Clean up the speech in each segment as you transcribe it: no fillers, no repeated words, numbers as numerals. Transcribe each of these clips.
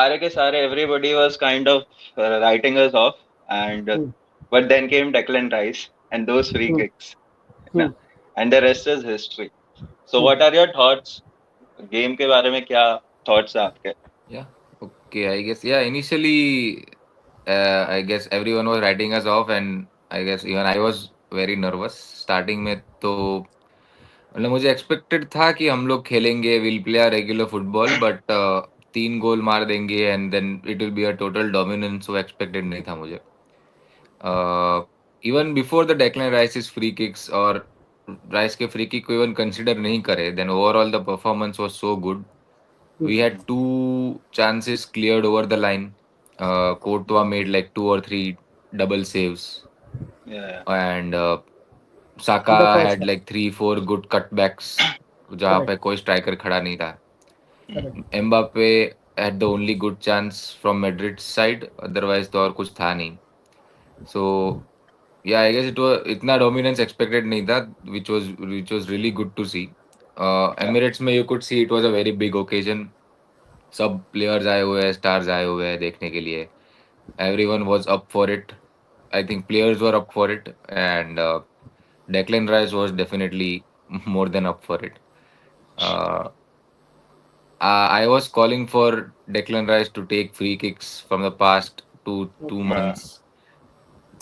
सारे के सारे everybody was kind of writing us off, and Hmm. but then came Declan Rice and those free Hmm. kicks, Hmm. ना, and the rest is history. So Hmm. what are your thoughts? Game के बारे में क्या thoughts है आपके? Yeah. Okay. I guess. Yeah. Initially, I guess everyone was writing us off, and I guess even I was very nervous. Starting में तो मतलब मुझे एक्सपेक्टेड था कि हम लोग खेलेंगे, will play a regular football, but 3 goal मार देंगे and then it will be a total dominance, वो एक्सपेक्टेड नहीं था मुझे. Even before the Declan Rice free kicks और राइस के फ्री किक को इवन कंसिडर नहीं करे, then overall the performance was so good. Hmm. We had 2 chances cleared over the line. Courtois made like 2 or 3 double saves, Yeah, and In the Saka first had half. like 3 4 good cutbacks जहाँ Correct. पे कोई striker खड़ा नहीं था. Correct. Mbappe had the only good chance from Madrid's side, otherwise तो और कुछ था नहीं. So yeah, I guess it was इतना dominance expected नहीं था, which was really good to see. yeah, Emirates में you could see it was a very big occasion. सब प्लेयर्स आए हुए हैं, स्टार्स आए हुए हैं देखने के लिए. Everyone was up for it. I think players were up for it, and Declan Rice was definitely more than up for it. Uh, I was calling for Declan Rice to take free kicks from the past two Okay. yeah. months.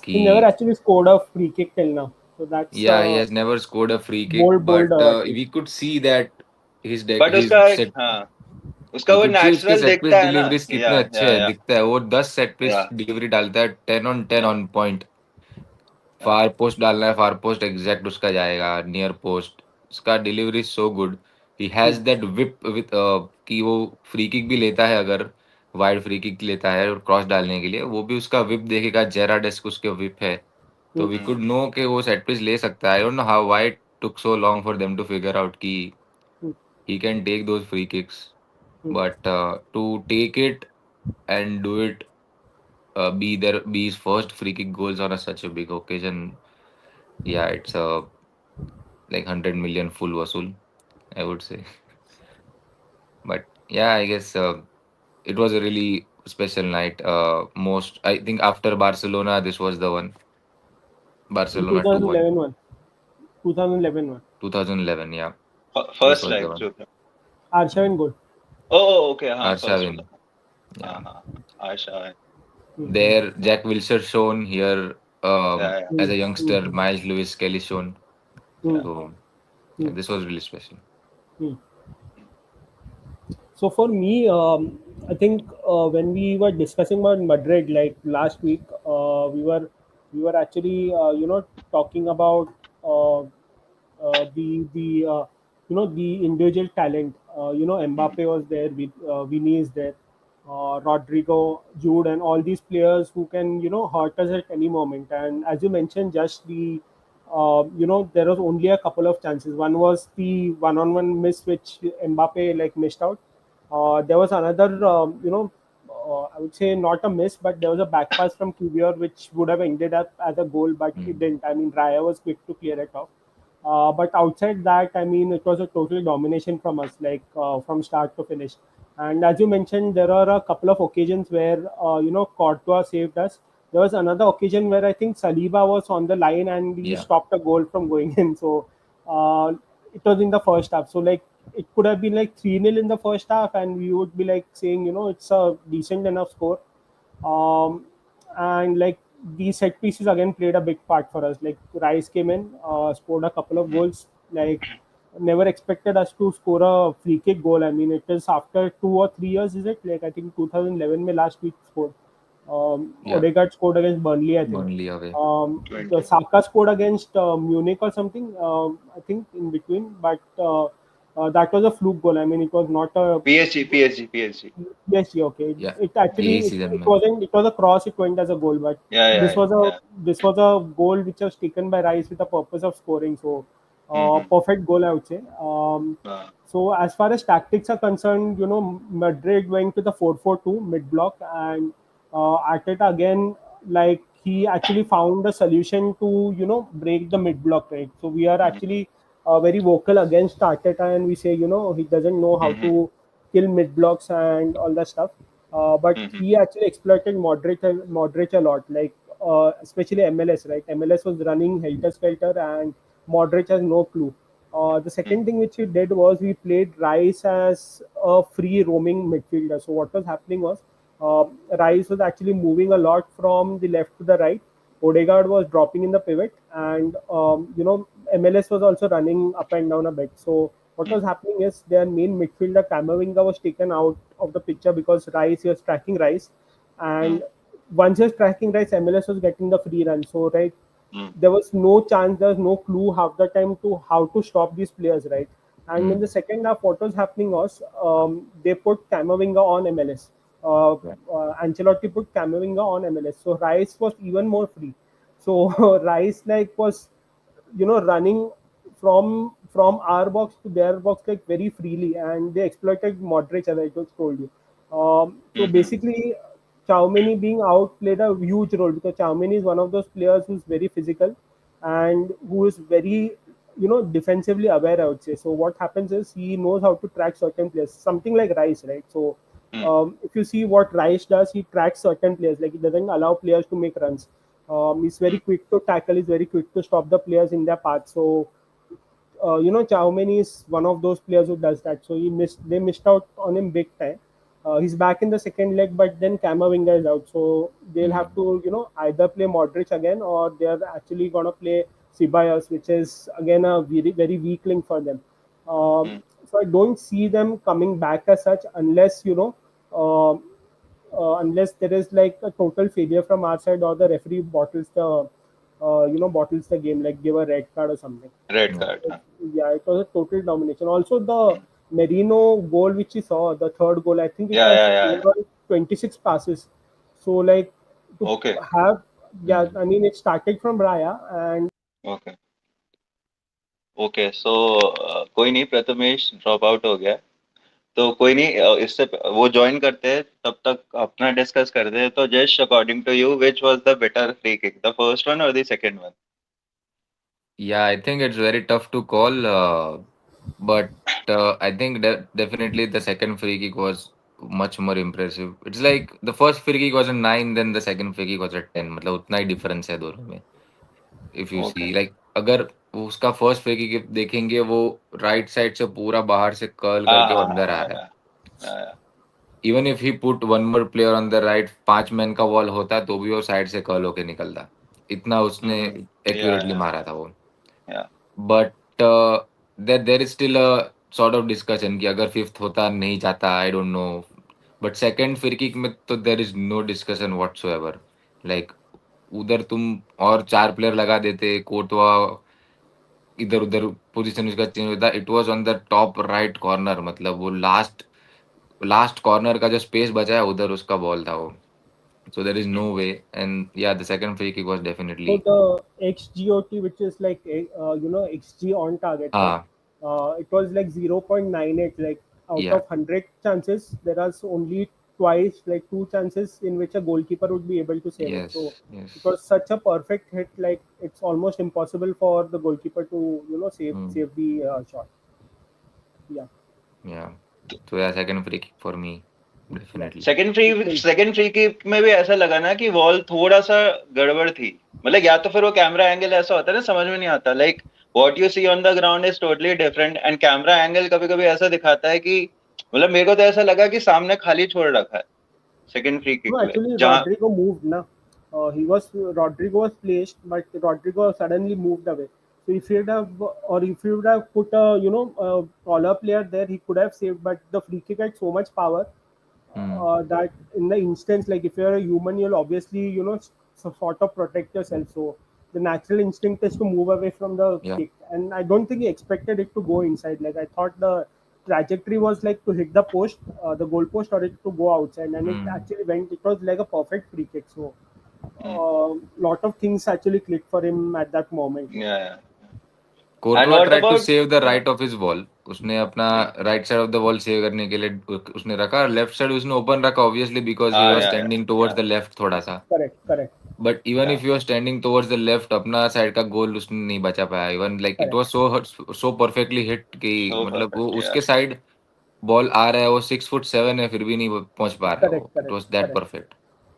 He never Ki, actually scored a free kick till now. So that's yeah, he has never scored a free kick, bold but achievement. we could see that But his उसका एक set. हाँ उसका We वो could see उसके natural set piece दिखता है ना. Deliveries कितने Yeah, अच्छे yeah, हैं, yeah, दिखता है वो 10 सेट पीस yeah, डिलीवरी डालता है, 10 on 10 yeah, on point. yeah. Far post डालना है, फार पोस्ट एग्जैक्ट उसका जाएगा, नियर पोस्ट. उसका delivery so good. He has Hmm. That whip with कि वो फ्री किक भी लेता है, अगर वाइड फ्री किक लेता है और क्रॉस डालने के लिए, वो भी उसका विप देखेगा, जेराडेस्क उसके विप है. तो Hmm. We Hmm. Could know कि वो सेट पीस ले सकता है. I don't know how why it took so long for them to figure out कि Hmm. He can take those free kicks, Hmm. But to take it and do it, be his first free kick goals on such a big occasion. Yeah, it's like 100 million full wasul, I would say. But yeah, I guess it was a really special night. Most, I think, after Barcelona, this was the one. In Barcelona 2-1, 2011 one. 2011 one. 2011. Yeah, this First was the like one. जो Arshavin goal. okay हाँ first Arshavin. वाला Yeah, हाँ हाँ आशा है. Hmm. there Jack Wilshere shown here, Yeah, yeah, as Hmm. a Hmm. youngster. Miles Lewis Kelly shown. Hmm. yeah. So Hmm. yeah, this was really special. Hmm. So for me, I think when we were discussing about Madrid, like last week, we were actually talking about the the individual talent. Mm. Mbappe was there, Vini is there, Rodrigo, Jude, and all these players who can hurt us at any moment. And as you mentioned, just there was only a couple of chances. One was the one-on-one miss which Mbappe like missed out. There was another, I would say not a miss, but there was a back pass from QBR which would have ended up as a goal, but it Mm. didn't. I mean, Raya was quick to clear it off. But outside that, I mean, it was a total domination from us, like from start to finish. And as you mentioned, there are a couple of occasions where Courtois saved us. There was another occasion where I think Saliba was on the line and he Yeah, stopped a goal from going in. So it was in the first half. So like it could have been like 3-0 in the first half, and we would be like saying, it's a decent enough score. And like these set pieces again played a big part for us. Like Rice came in, scored a couple of Mm. goals. Like never expected us to score a free kick goal. I mean, it is after 2 or 3 years, is it? Like I think 2011 में last week scored. yeah. Odegaard scored against Burnley, I think. Burnley away. The 20. Saka scored against Munich or something. I think in between, but that was a fluke goal. I mean, it was not a PSG. yes, okay. Yeah, It actually यही it, season it में. wasn't. It was a cross. It went as a goal, but Yeah, this yeah, was a yeah. this was a goal which was taken by Rice with the purpose of scoring. So, Mm-hmm. perfect goal, I would say. So as far as tactics are concerned, Madrid went with the 4-4-2 mid block, and Arteta again, like he actually found a solution to break the mid block, right? So we are Mm-hmm. actually very vocal against Arteta, and we say he doesn't know how Mm-hmm. to kill mid blocks and all that stuff. But Mm-hmm. he actually exploited Modric a lot, like especially MLS, right? MLS was running helter skelter, and Modric has no clue. The second thing which he did was we played Rice as a free roaming midfielder. So what was happening was uh, Rice was actually moving a lot from the left to the right. Odegaard was dropping in the pivot, and MLS was also running up and down a bit. So what was happening is their main midfielder Camavinga was taken out of the picture because Rice was tracking Rice, and once he was tracking Rice, MLS was getting the free run. So right, Mm-hmm. there was no chance, there was no clue half the time to how to stop these players, right? And in Mm. the second half, what was happening was they put Camavinga on MLS. Uh, Yeah. Ancelotti put Camavinga on MLS, so Rice was even more free. So Rice like was running from our box to their box like very freely, and they exploited Modric as I just told you. So Mm-hmm. basically, Chaumini being out played a huge role because Chaumini is one of those players who's very physical and who is very defensively aware, I would say. So what happens is he knows how to track certain players, something like Rice, right? So if you see what Rice does, he tracks certain players. Like he doesn't allow players to make runs. He's very quick to tackle. He's very quick to stop the players in their path. So Chaumeni is one of those players who does that. So they missed out on him big time. He's back in the second leg, but then Camavinga is out. So they'll have Mm. to, either play Modric again or they're actually gonna play Ceballos, which is again a very very weak link for them. Um, so I don't see them coming back as such unless unless there is like a total failure from our side or the referee bottles the game, like give a red card or something. Red Yeah. card. Huh? Yeah, it was a total domination. Also, the Merino goal which we saw, the third goal, I think it Yeah, was yeah, yeah, yeah. overall 26 passes. So, like, to Okay. have, yeah, Mm. I mean, it started from Raya, and Okay. Okay so कोई नहीं Prathamesh drop out हो गया तो कोई नहीं इससे वो join करते हैं तब तक अपना डिस्कस करते हैं तो just according to you which was the better free kick the first one और the second one Yeah, I think it's very tough to call, but I think that definitely the second free kick was much more impressive. It's like the first free kick was a 9, then the second free kick was a 10. मतलब उतना ही difference है दोनों में. If you okay see, like अगर उसका first free kick देखेंगे वो right side से पूरा बाहर से कर्ल हाँ करके वो हाँ अंदर आ हाँ रहा है. हाँ even if he put one more player on the right, 5 man का वॉल होता तो भी वो साइड से कर्ल होके निकलता. इतना उसने या एक्यूरेटली मारा था वो. Yeah but there is still a sort of discussion कि अगर फिफ्थ होता नहीं जाता, I don't know. But second free kick में तो there is no discussion whatsoever. Like उधर तुम और 4 प्लेयर लगा देते, कोर्टवा इधर उधर पोजीशन उसका चेंज होता. It was on the top right corner, मतलब वो लास्ट लास्ट कॉर्नर का जो स्पेस बचा है उधर उसका बॉल था वो. So there is no way. And yeah the second free kick was so definitely. the XGOT, which is like XG on target, right? Ah, It was like 0.98. Like out yeah. of 100 chances, there are only twice, like two chances in which a goalkeeper would be able to save it. So Yes, it yes. was such a perfect hit, like it's almost impossible for the goalkeeper to Mm, save the shot. Yeah, yeah. So yeah, second free kick for me, yeah. definitely. Same. Second free kick में भी ऐसा लगा ना कि wall थोड़ा सा गड़बड़ थी मतलब या तो फिर वो कैमरा एंगल ऐसा होता है ना समझ में नहीं आता like what you see on the ground is totally different and camera angle कभी कभी ऐसा दिखाता है कि मतलब मेरे को तो ऐसा लगा कि सामने खाली छोड़ रखा है सेकंड फ्री किक No, में actually, जहाँ Rodrigo moved. Na, Rodrigo was placed, but Rodrigo suddenly moved away. So if he'd have, or if he would have put a a taller player there, he could have saved. But the free kick had so much power Mm, that in the instance, like if you're a human, you'll obviously sort of protect yourself. So the natural instinct is to move away from the yeah. kick, and I don't think he expected it to go inside. Like I thought the trajectory was like to hit the post, the goal post, or it to go outside, and it Mm. actually went. It was like a perfect free kick. So hmm, lot of things actually clicked for him at that moment. yeah and Courtois what try to about save the yeah right of his wall. उसने अपना hmm, right side of the wall save करने के लिए उसने रखा. Left side उसने open रखा obviously because he हाँ was yeah standing towards the left थोड़ा सा. Correct, correct, but even yeah if you are standing towards the left, अपना साइड का गोल उसने नहीं बचा पाया. Even like it correct. Was so so perfectly hit कि so मतलब वो perfect yeah उसके साइड बॉल आ रहा है, वो 6'7" है, फिर भी नहीं पहुंच पा रहा है Correct, वो. It correct, was that correct, perfect.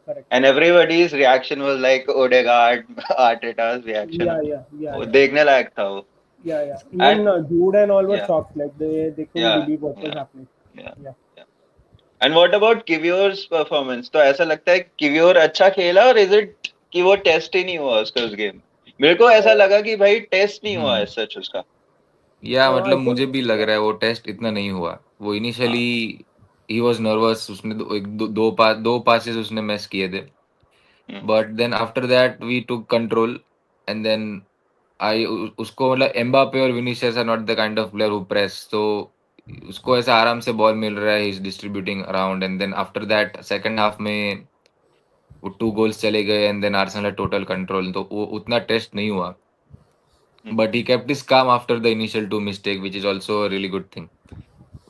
correct. And everybody's reaction was like Odegaard, Arteta's reaction. Yeah, yeah, yeah, वो yeah, देखने लायक था वो. yeah, yeah. And Even Jude and all were yeah, shocked. Like they couldn't yeah, believe what was yeah, happening. yeah, Yeah. yeah. And what about Kivior's performance? तो ऐसा लगता है किवियोर अच्छा खेला, और इज इट कि वो टेस्ट ही नहीं हुआ उसका उस गेम? मेरे को ऐसा लगा कि भाई टेस्ट नहीं हुआ हम्म. एज सच उसका. या I मतलब think मुझे भी लग yeah. रहा है वो टेस्ट इतना नहीं हुआ. वो इनिशियली हाँ. He was nervous. उसने दो पासेस उसने मिस किए थे. Hmm, but then after that we took control. And then I उसको मतलब एम्बापे और Vinicius are not the kind of player who press. तो उसको ऐसा आराम से बॉल मिल रहा है, he is distributing around. And then after that second half में वो 2 गोल्स चले गए. And then Arsenal total control. तो वो उतना टेस्ट नहीं हुआ. Hmm, but he kept his calm after the initial 2 mistake, which is also really good thing.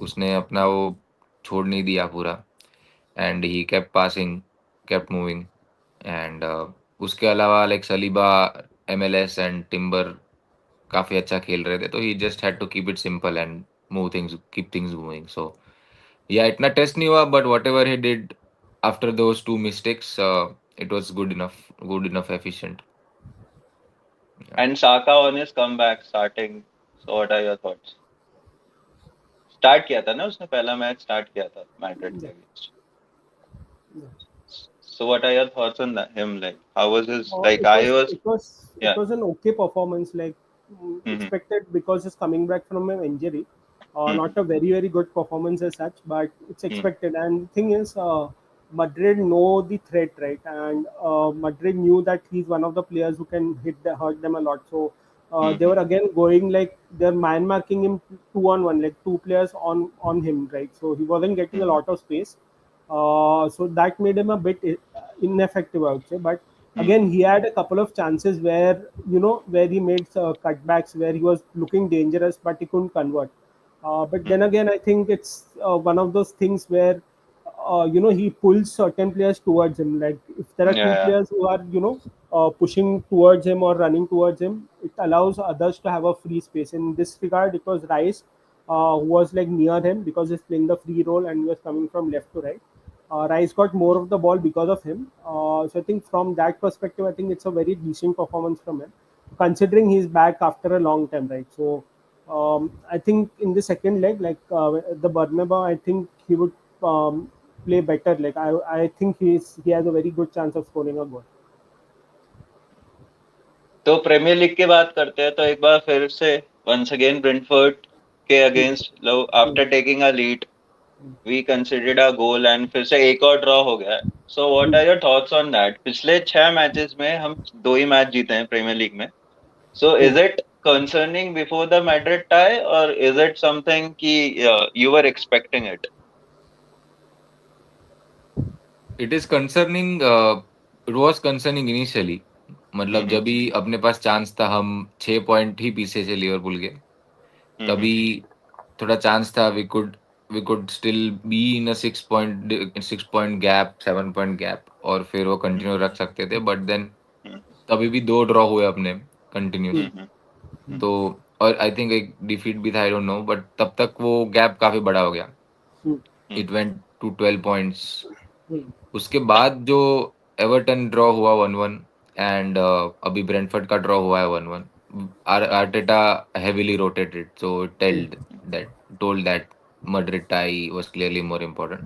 उसने अपना वो छोड़ नहीं दिया पूरा. And he kept passing, kept moving. And उसके अलावा like Saliba, MLS and Timber काफी अच्छा खेल रहे थे. तो he just had to keep it simple and move things, keep things moving. So yeah इतना टेस्ट नहीं हुआ, but what ever he did after those 2 mistakes, it was good enough efficient. and Saka on his comeback starting. So what are your thoughts? Start किया था ना उसने, पहला match start किया था मैड्रिड के Yeah. Against. Yeah. So what are your thoughts on that, him? Like how was his, like It I was was. it was it Yeah. was an okay performance, like Mm-hmm. expected because he's coming back from an injury. Mm-hmm. Not a very good performance as such, but it's Mm-hmm. expected. And the thing is, Madrid know the threat, right? And Madrid knew that he's one of the players who can hurt them a lot. So they Mm-hmm. were again going like they're man marking him 2-on-1, like two players on him, right? So he wasn't getting a Mm-hmm. lot of space. So that made him a bit ineffective, I would say. But Mm-hmm. again, he had a couple of chances where where he made cutbacks, where he was looking dangerous, but he couldn't convert. But then again, I think it's one of those things where he pulls certain players towards him. Like if there are two Yeah. players who are pushing towards him or running towards him, it allows others to have a free space. In this regard, it was Rice who was like near him because he's playing the free role and he was coming from left to right. Rice got more of the ball because of him. So I think from that perspective, I think it's a very decent performance from him, considering he's back after a long time, right? So I think in the second leg, like the Bernabeu, I think he would play better. Like I think he has a very good chance of scoring a goal. तो premier league की बात करते हैं तो एक बार फिर से वंस अगेन ब्रेंटफोर्ड के Hmm, अगेंस्ट लो, hmm, after taking a lead we considered a goal and फिर से एक और ड्रॉ हो गया. So what hmm. Are your thoughts on that? पिछले 6 मैचेस में हम दो ही मैच जीते हैं प्रीमियर लीग में. So Hmm. is it concerning before the Madrid tie, or is it something कि you were expecting it? It is concerning. It was concerning initially. मतलब Mm-hmm. जब भी अपने पास चांस था, हम 6 पॉइंट ही पीछे से लिवरपूल के. Mm-hmm. तभी थोड़ा चांस था. We could still be in a 6 point gap, 7 point gap, और फिर वो कंटिन्यू रख सकते थे. बट देन तभी भी 2 ड्रॉ हुए अपने कंटिन्यूस. Mm-hmm. तो और आई थिंक एक डिफीट भी था, आई डोंट नो, बट तब तक वो गैप काफी बड़ा हो गया. Hmm. It went to 12 points. Hmm. उसके बाद जो एवर्टन ड्रॉ हुआ 1-1. एंड अभी ब्रेंटफोर्ड का ड्रॉ हुआ है 1-1. Arteta heavily rotated, so that told that Madrid tie was clearly more important.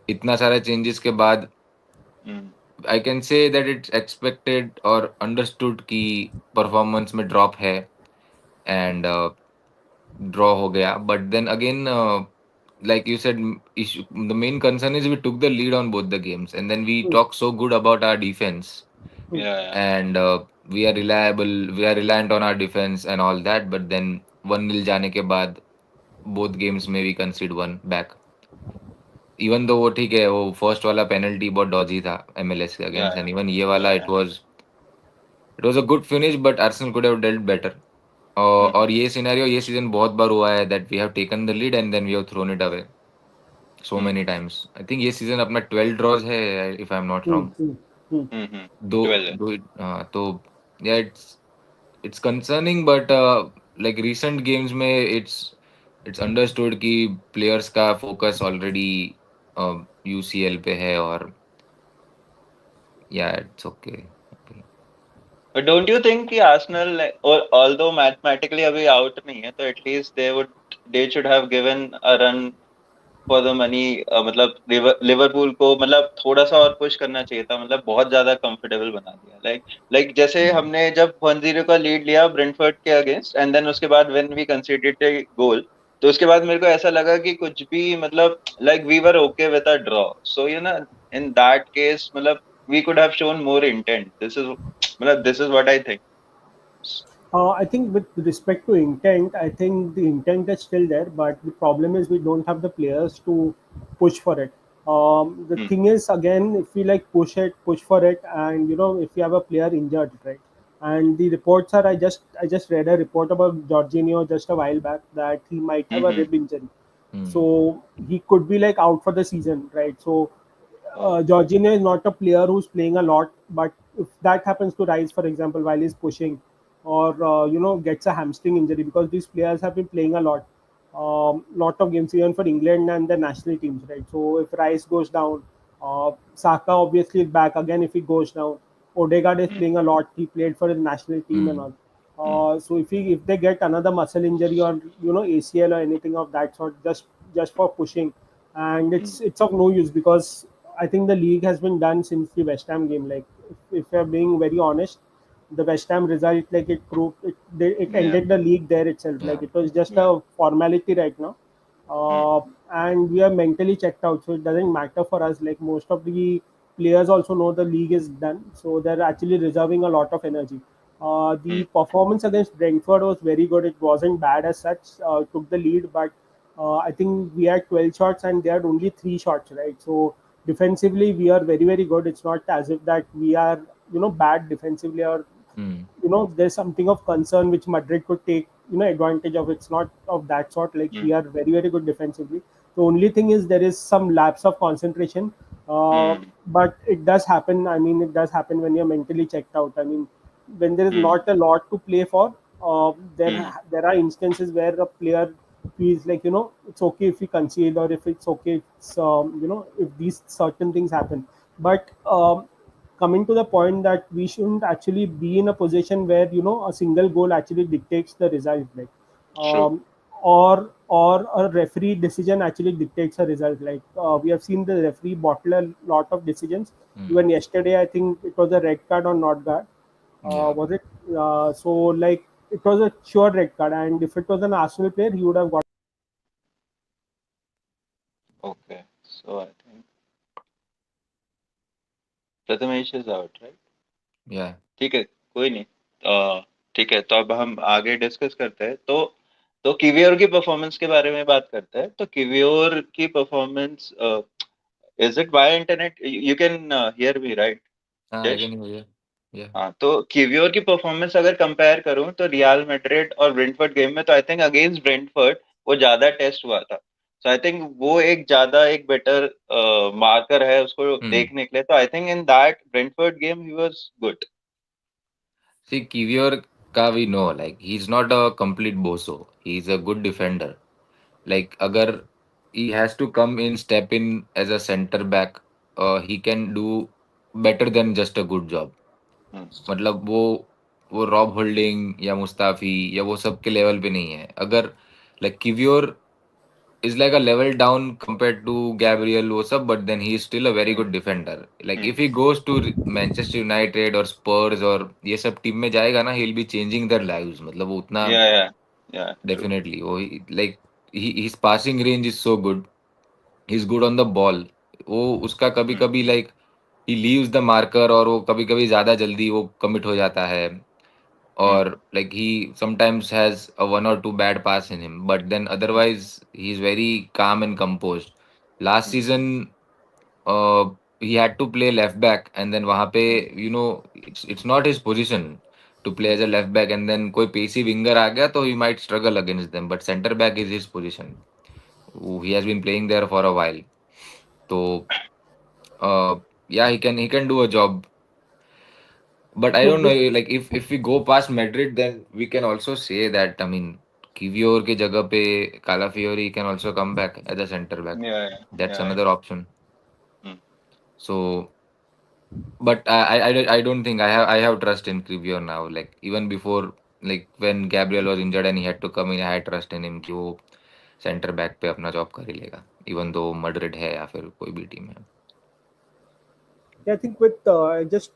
इतना सारे चेंजेस के बाद Mm-hmm. I can say that it's expected और अंडरस्टूड कि परफॉर्मेंस में ड्रॉप है. एंड ड्रॉ हो गया. But then again, like you said, the main concern is we took the lead on both the games, and then we Hmm. talk so good about our defense, Hmm. Yeah, yeah. and we are reliable, we are reliant on our defense and all that. But then 1-0 जाने के बाद both games में we concede one back. Even though वो ठीक है, वो first वाला penalty बहुत डॉजी था MLS के Yeah, against. yeah. And even ये वाला, Yeah, it yeah. Was it was a good finish, but Arsenal could have dealt better. Mm-hmm. और ये सिनेरियो ये सीजन बहुत बार हुआ है, that we have taken the lead and then we have thrown it away so many Mm-hmm. times. I think ये season अपना 12 drawers है, if I'm not Hmm. wrong. Hmm. Hmm. Mm-hmm. दो 12. दो तो yeah, it's concerning, but like recent games में it's it's understood कि players का focus already UCL पे है, और या it's okay. But don't you think कि Arsenal, or although mathematically अभी out नहीं है, तो at least they should have given a run for the money, मतलब लिवरपूल को मतलब थोड़ा सा और पुश करना चाहिए था, मतलब बहुत ज्यादा कंफर्टेबल बना दिया, लाइक जैसे हमने जब 1-0 का लीड लिया ब्रेंटफोर्ड के अगेंस्ट, एंड देन उसके बाद व्हेन वी कंसीडर्ड ए गोल, तो उसके बाद मेरे को ऐसा लगा कि कुछ भी मतलब like we were okay with a draw, so you know in that case मतलब we could have shown more intent, this is मतलब this is what I think. I think with respect to intent, I think the intent is still there, but the problem is we don't have the players to push for it. The Hmm. thing is, again, if we like push for it, and if you have a player injured, right? And the reports are, I just read a report about Jorginho just a while back that he might have a Mm-hmm. rib injury, Hmm. so he could be like out for the season, right? So Oh. Jorginho is not a player who's playing a lot, but if that happens to rise, for example, while he's pushing, or gets a hamstring injury, because these players have been playing a lot of games even for England and the national teams, right? So if Rice goes down, Saka obviously is back again. If he goes down, Odegaard is Hmm. playing a lot. He played for the national team and Hmm. all. Hmm. So if they get another muscle injury or ACL or anything of that sort, just for pushing, and Hmm. it's of no use, because I think the league has been done since the West Ham game. Like if we're being very honest, the West Ham result, like it proved it Yeah. ended the league there itself. Like Yeah. it was just Yeah. a formality right now, Hmm. and we are mentally checked out, so it doesn't matter for us. Like most of the players also know the league is done, so they're actually reserving a lot of energy. Hmm. The performance against Brentford was very good. It wasn't bad as such. Took the lead, but I think we had 12 shots and they had only 3 shots, right? So defensively, we are very, very good. It's not as if that we are, bad defensively, or Hmm. there's something of concern which Madrid could take advantage of. It's not of that sort. Like Hmm. we are very, very good defensively. The only thing is there is some lapse of concentration, Hmm. but it does happen. I mean, it does happen when you're mentally checked out. I mean, when there is Hmm. not a lot to play for, Hmm. there are instances where a player feels like it's okay if we concede, or if it's okay, it's, if these certain things happen. But coming to the point that we shouldn't actually be in a position where a single goal actually dictates the result, like True. um, or a referee decision actually dictates a result. Like we have seen the referee bottle a lot of decisions. Hmm. Even yesterday, I think it was a red card on not guard. Yeah. Was it? So like it was a sure red card, and if it was an Arsenal player, he would have got. Okay. So I think Prathamesh is out, right? Yeah. ठीक है, कोई नहीं. ठीक है, तो अब हम आगे डिस्कस करते हैं. तो किवियोर की परफॉर्मेंस के बारे में बात करते हैं. तो किवियोर की performance, is it by internet? You can hear me, right, I जश? can hear you. Yeah. हाँ, तो किवियोर की परफॉर्मेंस अगर कंपेयर करूं तो रियल मैड्रिड और ब्रेंटफोर्ड गेम में, तो आई थिंक अगेंस्ट ब्रेंटफोर्ड वो ज्यादा टेस्ट हुआ था. सो आई थिंक वो एक ज्यादा एक बेटर मार्कर है उसको Hmm. देखने के लिए. तो I think in that Brentford game he was good. See, Kivior ka we know, like he's not a complete bozo. He's a good defender. Like agar he has to come in, step in as a center back, he can do better than just a good job. मतलब वो Rob holding या मुस्ताफी या वो सब के level पे नहीं है. अगर like किवियोर is like a level down compared to Gabriel वो सब, but then he is still a very good defender. Like if he goes to Manchester United or Spurs और ये सब टीम में जाएगा ना, he'll be changing their lives. मतलब वो उतना या या ट्रू. definitely वो like his passing range is so good. He's good on the ball. वो उसका कभी कभी like he leaves the marker और वो कभी कभी ज्यादा जल्दी वो commit हो जाता है. Or like he sometimes has a one or two bad pass in him, but then otherwise he's very calm and composed. Last season, he had to play left back, and then वहाँ पे it's not his position to play as a left back, and then कोई pacey winger आ गया तो he might struggle against them. But center back is his position. He has been playing there for a while, so yeah, he can do a job. But I So don't know, the like if we go past Madrid, then we can also say that I mean Kivior के जगह पे Calafiori can also come back as a center back. Yeah, yeah, That's yeah, another option. yeah. So, but I don't think I have trust in Kivior now. Like even before, like when Gabriel was injured and he had to come in, I had trust in him कि वो center back पे अपना job कर ही लेगा. Even though Madrid है या फिर कोई भी team है. Yeah, I think with I just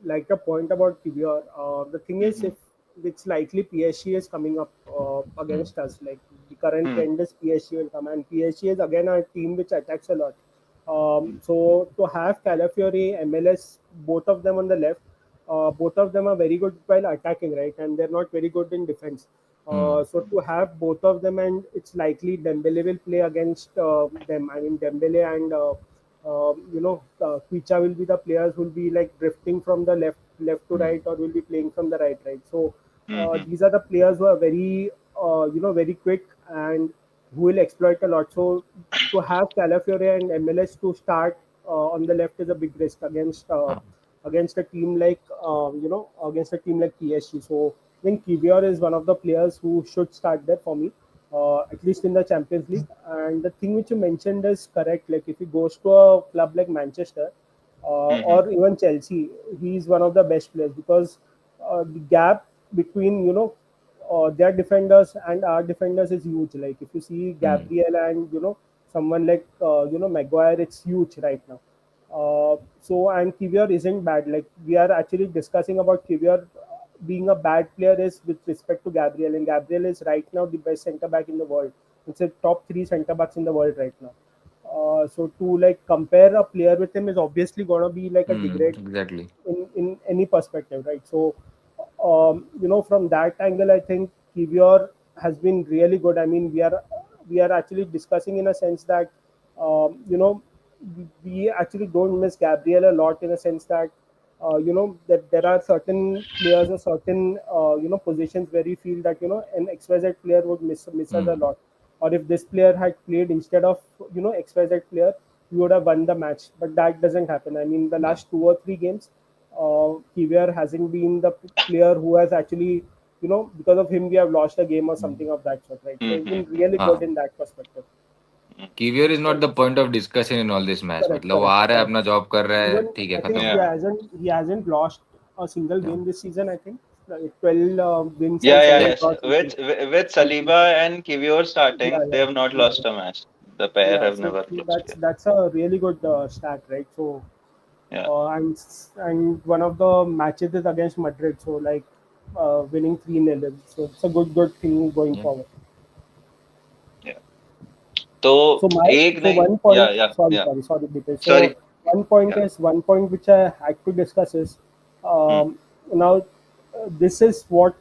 like a point about PVR. The thing is, Mm-hmm. if it's likely PSG is coming up Hmm. against us, like the current Hmm. trend is PSG will come, and PSG is again a team which attacks a lot. Hmm. So to have Calafiori, MLS, both of them on the left, both of them are very good while attacking, right? And they're not very good in defense. Hmm. So to have both of them, and it's likely Dembele will play against them. I mean Dembele and Kwicha will be the players who will be like drifting from the left to Hmm. right, or will be playing from the right. So Hmm. these are the players who are very very quick and who will exploit a lot. So to have Calafiore and MLS to start on the left is a big risk Ah. against a team like against a team like PSG. So I think Kivior is one of the players who should start there for me, at least in the Champions League. And the thing which you mentioned is correct. Like if he goes to a club like Manchester Hmm. or even Chelsea, he's one of the best players because the gap between their defenders and our defenders is huge. Like if you see Hmm. Gabriel and someone like Maguire, it's huge right now. And Kivior isn't bad. Like we are actually discussing about Kivior being a bad player is with respect to Gabriel, and Gabriel is right now the best centre back in the world. It's a top three centre backs in the world right now. So to like compare a player with him is obviously gonna be like a Hmm. degrade Exactly. in any perspective, right? So, from that angle, I think Kivior has been really good. I mean, we are actually discussing in a sense that we actually don't miss Gabriel a lot in a sense that that there are certain players or certain positions where we feel that an XYZ player would miss us a Hmm. lot, or if this player had played instead of XYZ player, we would have won the match. But that doesn't happen. I mean, the Yeah. last 2 or 3 games, Kivior hasn't been the player who has actually, because of him, we have lost a game or Hmm. something of that sort, right? So he's Hmm. been really good हाँ. in that perspective. Kivior is not So the point of discussion in all this match. correct, मतलब वो correct, आ रहा है correct. अपना job कर रहा है Even ठीक है I खत्म think हो Yeah. गया. he hasn't lost a single Yeah. game this season. I think 12 wins and Yeah, yeah, Yeah. 7 yes. draws. I think With something. Saliba and Kivior Yeah, starting, they yeah, have not yeah, lost a match. The pair yeah. have So never lost. that's Yeah. that's a really good stat, right? So Yeah. and one of the matches is against Madrid. So like winning 3-0. So it's a good thing going Yeah. forward. Yeah. तो So my एक so नहीं. one Yeah, point, yeah, yeah. sorry, Deepesh. So Sorry. Yeah. one point which I had to discuss is Hmm. now this is what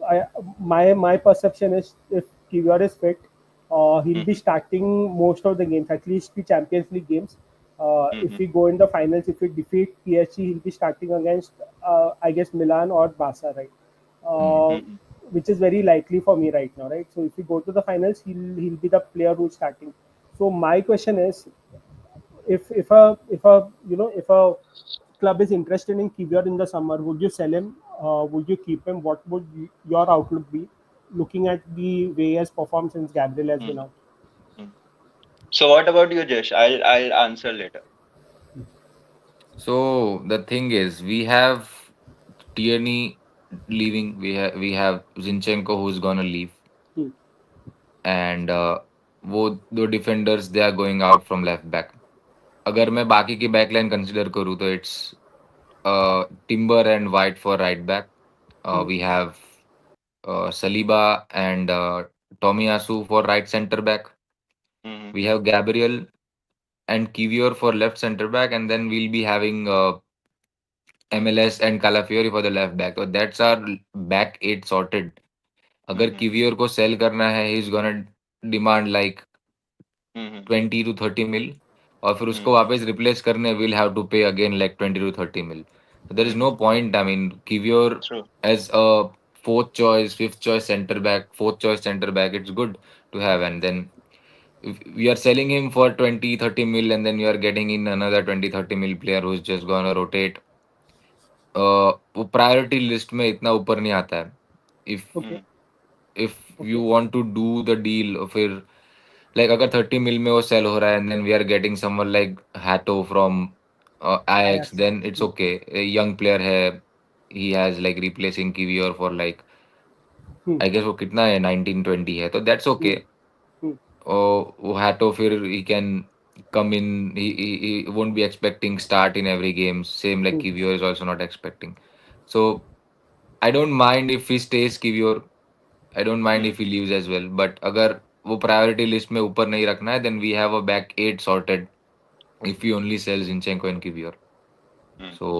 I my perception is. If Kivior is fit, he'll be Hmm. starting most of the games, at least the Champions League games. If Hmm. we go in the finals, if we defeat PSG, he'll be starting against I guess Milan or Barca, right? Hmm. Uh, Hmm. which is very likely for me right now, right? So if we go to the finals, he'll be the player who's starting. So my question is, if a club is interested in Kivior in the summer, would you sell him? Would you keep him? What would your outlook be, looking at the way he has performed since Gabriel has been Hmm. out? Hmm. So what about you, Jesh? I'll answer later. So the thing is, we have Tierney leaving. We have Zinchenko who's gonna leave, Hmm. and वो दो defenders they are going out from left back. अगर मैं बाकी की backline consider करूँ तो it's Timber and White for right back. Hmm. We have Saliba and Tomiyasu for right center back. Hmm. We have Gabriel and Kivior for left center back, and then we'll be having MLS and Calafiori for the left back. So that's our back eight sorted. अगर Hmm. किवियर को cell करना है, he is gonna demand like Hmm. 20 to 30 mil, और फिर Hmm. उसको वापस replace करने will have to pay again like 20 to 30 mil. There is no Hmm. Point. I mean Kiwior True. As a fourth choice, fifth choice center back, fourth choice center back, it's good to have. And then if we are selling him for 20 to 30 mil, and then you are getting in another 20 to 30 mil player who's just gonna rotate, वो priority list में इतना ऊपर नहीं आता है. If Okay. Hmm. if you Okay. want to do the deal, फिर like अगर 30 mil में वो sell हो रहा है and then we are getting someone like Hato from Ajax, Ajax. then it's Hmm. okay. A young player है, he has like replacing Kiwior for like Hmm. I guess वो कितना है 19-20 है, तो that's Hmm. okay. Hmm. वो Hato फिर he can come in, he won't be expecting start in every game, same like Hmm. Kiwior is also not expecting. So I don't mind if he stays Kiwior, I don't mind Hmm. if he leaves as well. But अगर वो priority list में ऊपर नहीं रखना है, then we have a back eight sorted if he only sells Zinchenko and Kivior. Hmm. So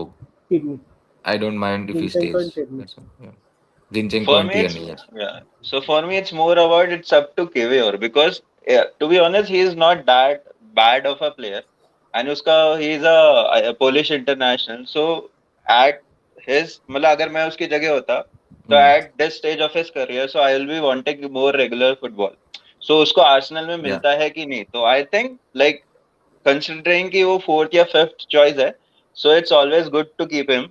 Kidney. I don't mind if he Zinchenko and stays. Kidney. That's all. Yeah. Zinchenko For and me, Tierney, it's yes. yeah. So for me, it's more about it's up to Kiwior because yeah, to be honest, he is not that bad of a player, and uska he is a Polish international. So at his मतलब अगर मैं उसकी जगह होता तो Mm. at this stage of his career, so I will be wanting more regular football. So उसको Arsenal में Yeah. मिलता है कि नहीं? तो I think like considering कि वो फोर्थ या फिफ्थ चॉइस है, so it's always good to keep him,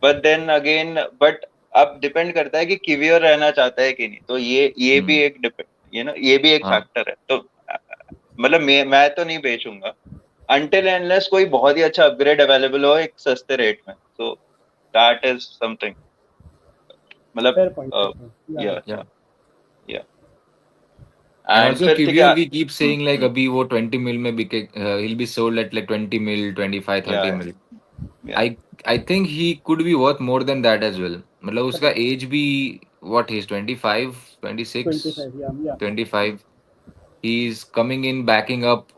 but then again but अब डिपेंड करता है कि किवियर रहना चाहता है कि नहीं, तो ये भी Mm. एक डिपेंड, ये भी एक हाँ. फैक्टर है, तो मतलब मैं तो नहीं बेचूंगा अनटिल एनलेस कोई बहुत ही अच्छा अपग्रेड अवेलेबल हो एक सस्ते रेट में, सो दैट इज समथिंग, मतलब Fair point. Fair point. Yeah. या Yeah. Yeah. या And एंड also फिर तो क्या, Kivior, we keep saying like अभी वो 20 mil में बिके, he'll be sold at like 20 mil, 25, या 30 mil. या I I think he could be worth more than that as well. मतलब उसका Correct. age भी what he's 25, 26, 25. Yeah. Yeah. 25. He's coming in backing up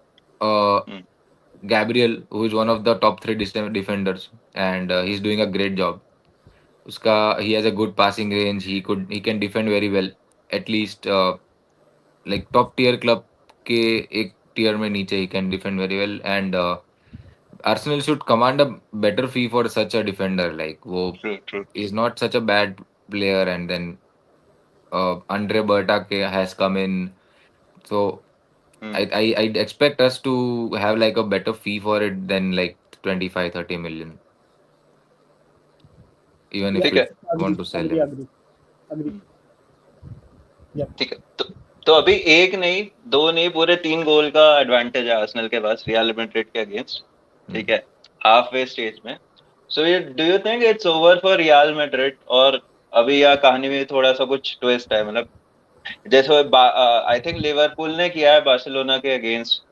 Gabriel, who is one of the top three defenders, and he's doing a great job. Uska, he has a good passing range. He can defend very well. At least like top tier club के एक tier में नीचे he can defend very well, and Arsenal should command a better fee for such a defender. Like वो true true is not such a bad player, and then Andre Berta has come in, so I'd expect us to have like a better fee for it than like 25-30 million, even if Yeah. ठीक we है, want Agree. to sell Agree. him. Agree. Agree. Yeah. ठीक है, तो अभी एक नहीं, दो नहीं, पूरे तीन गोल का एडवांटेज है आर्सेनल के पास रियल मैड्रिड के अगेंस्ट, ठीक Hmm. है, हाफ वे स्टेज में। सो ये do you think it's over for real Madrid, और अभी या कहानी में थोड़ा सा कुछ ट्विस्ट है, मतलब जैसे आई थिंक लिवरपूल ने किया है बार्सिलोना के अगेंस्ट,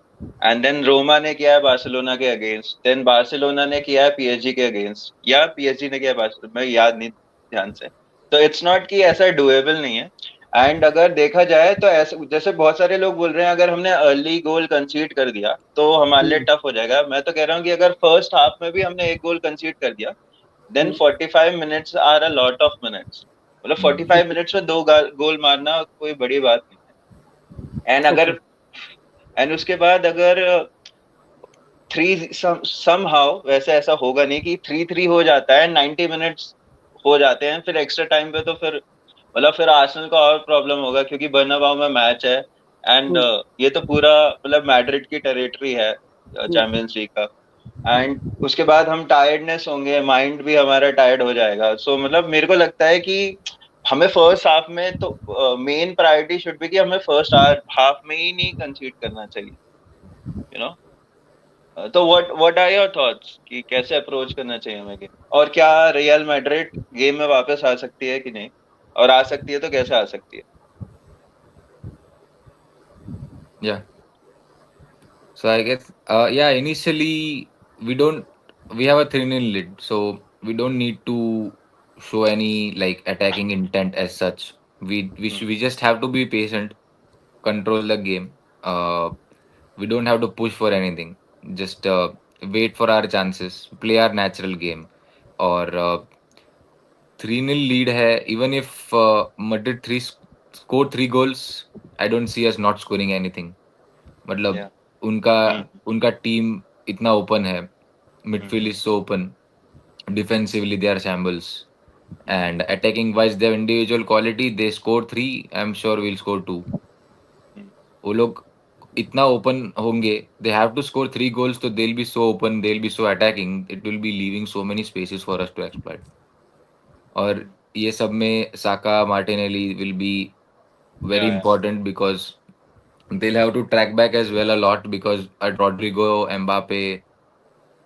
एंड देन रोमा ने किया है बार्सिलोना के अगेंस्ट, देन बार्सिलोना ने किया है पीएसजी के अगेंस्ट, या पीएसजी ने किया है मैं याद नहीं ध्यान से, तो इट्स नॉट कि ऐसा डुएबल नहीं है। एंड अगर देखा जाए तो ऐसे जैसे बहुत सारे लोग बोल रहे हैं अगर हमने अर्ली गोल कंसीड कर दिया तो हमारे लिए Hmm. टफ हो जाएगा, मैं तो कह रहा हूँ कि अगर फर्स्ट हाफ में भी हमने एक गोल कंसीड कर दिया then Hmm. 45 minutes are a lot of minutes, मतलब Hmm. 45 मिनट्स में दो गोल मारना कोई बड़ी बात नहीं है। एंड अगर Okay. एंड उसके बाद अगर थ्री सम हाउ, वैसे ऐसा होगा नहीं कि 3-3 हो जाता है 90 मिनट्स हो जाते हैं फिर एक्स्ट्रा टाइम पे, तो फिर मतलब फिर आर्सेनल का और प्रॉब्लम होगा क्योंकि बर्नाबाउ में मैच है, एंड Hmm. ये तो पूरा मतलब मैड्रिड की टेरिटरी है Hmm. चैंपियंस लीग का, एंड उसके बाद हम टायर्डनेस होंगे, माइंड भी हमारा टायर्ड हो जाएगा, सो मतलब मेरे को लगता है कि हमें फर्स्ट हाफ में तो मेन प्रायोरिटी शुड भी कि हमें फर्स्ट हाफ में ही नहीं कंसीड करना चाहिए, यू नो। तो व्हाट आर योर थॉट्स कि कैसे अप्रोच करना चाहिए हमें गेम, और क्या रियल मैड्रिड गेम में वापस आ सकती है कि नहीं, और आ सकती है तो कैसे आ सकती है? Yeah. So I guess yeah, initially we don't we have a 3-0 lead, so we don't need to show any like attacking intent as such. We just have to be patient, control the game. We don't have to push for anything. Just wait for our chances, play our natural game. Or 3-0 lead hai. Even if Madrid score three goals, I don't see us not scoring anything. मतलब या उनका हम्म उनका team इतना open है, हम्म midfield is so open, defensively they are shambles, and attacking wise their individual quality, they score three, I'm sure we'll score two. हम्म वो लोग इतना open होंगे, they have to score three goals, so they'll be so open, they'll be so attacking, it will be leaving so many spaces for us to exploit. और हम्म ये सब में साका Martinelli will be very Yeah. important because they'll have to track back as well a lot because at Rodrigo, Mbappe,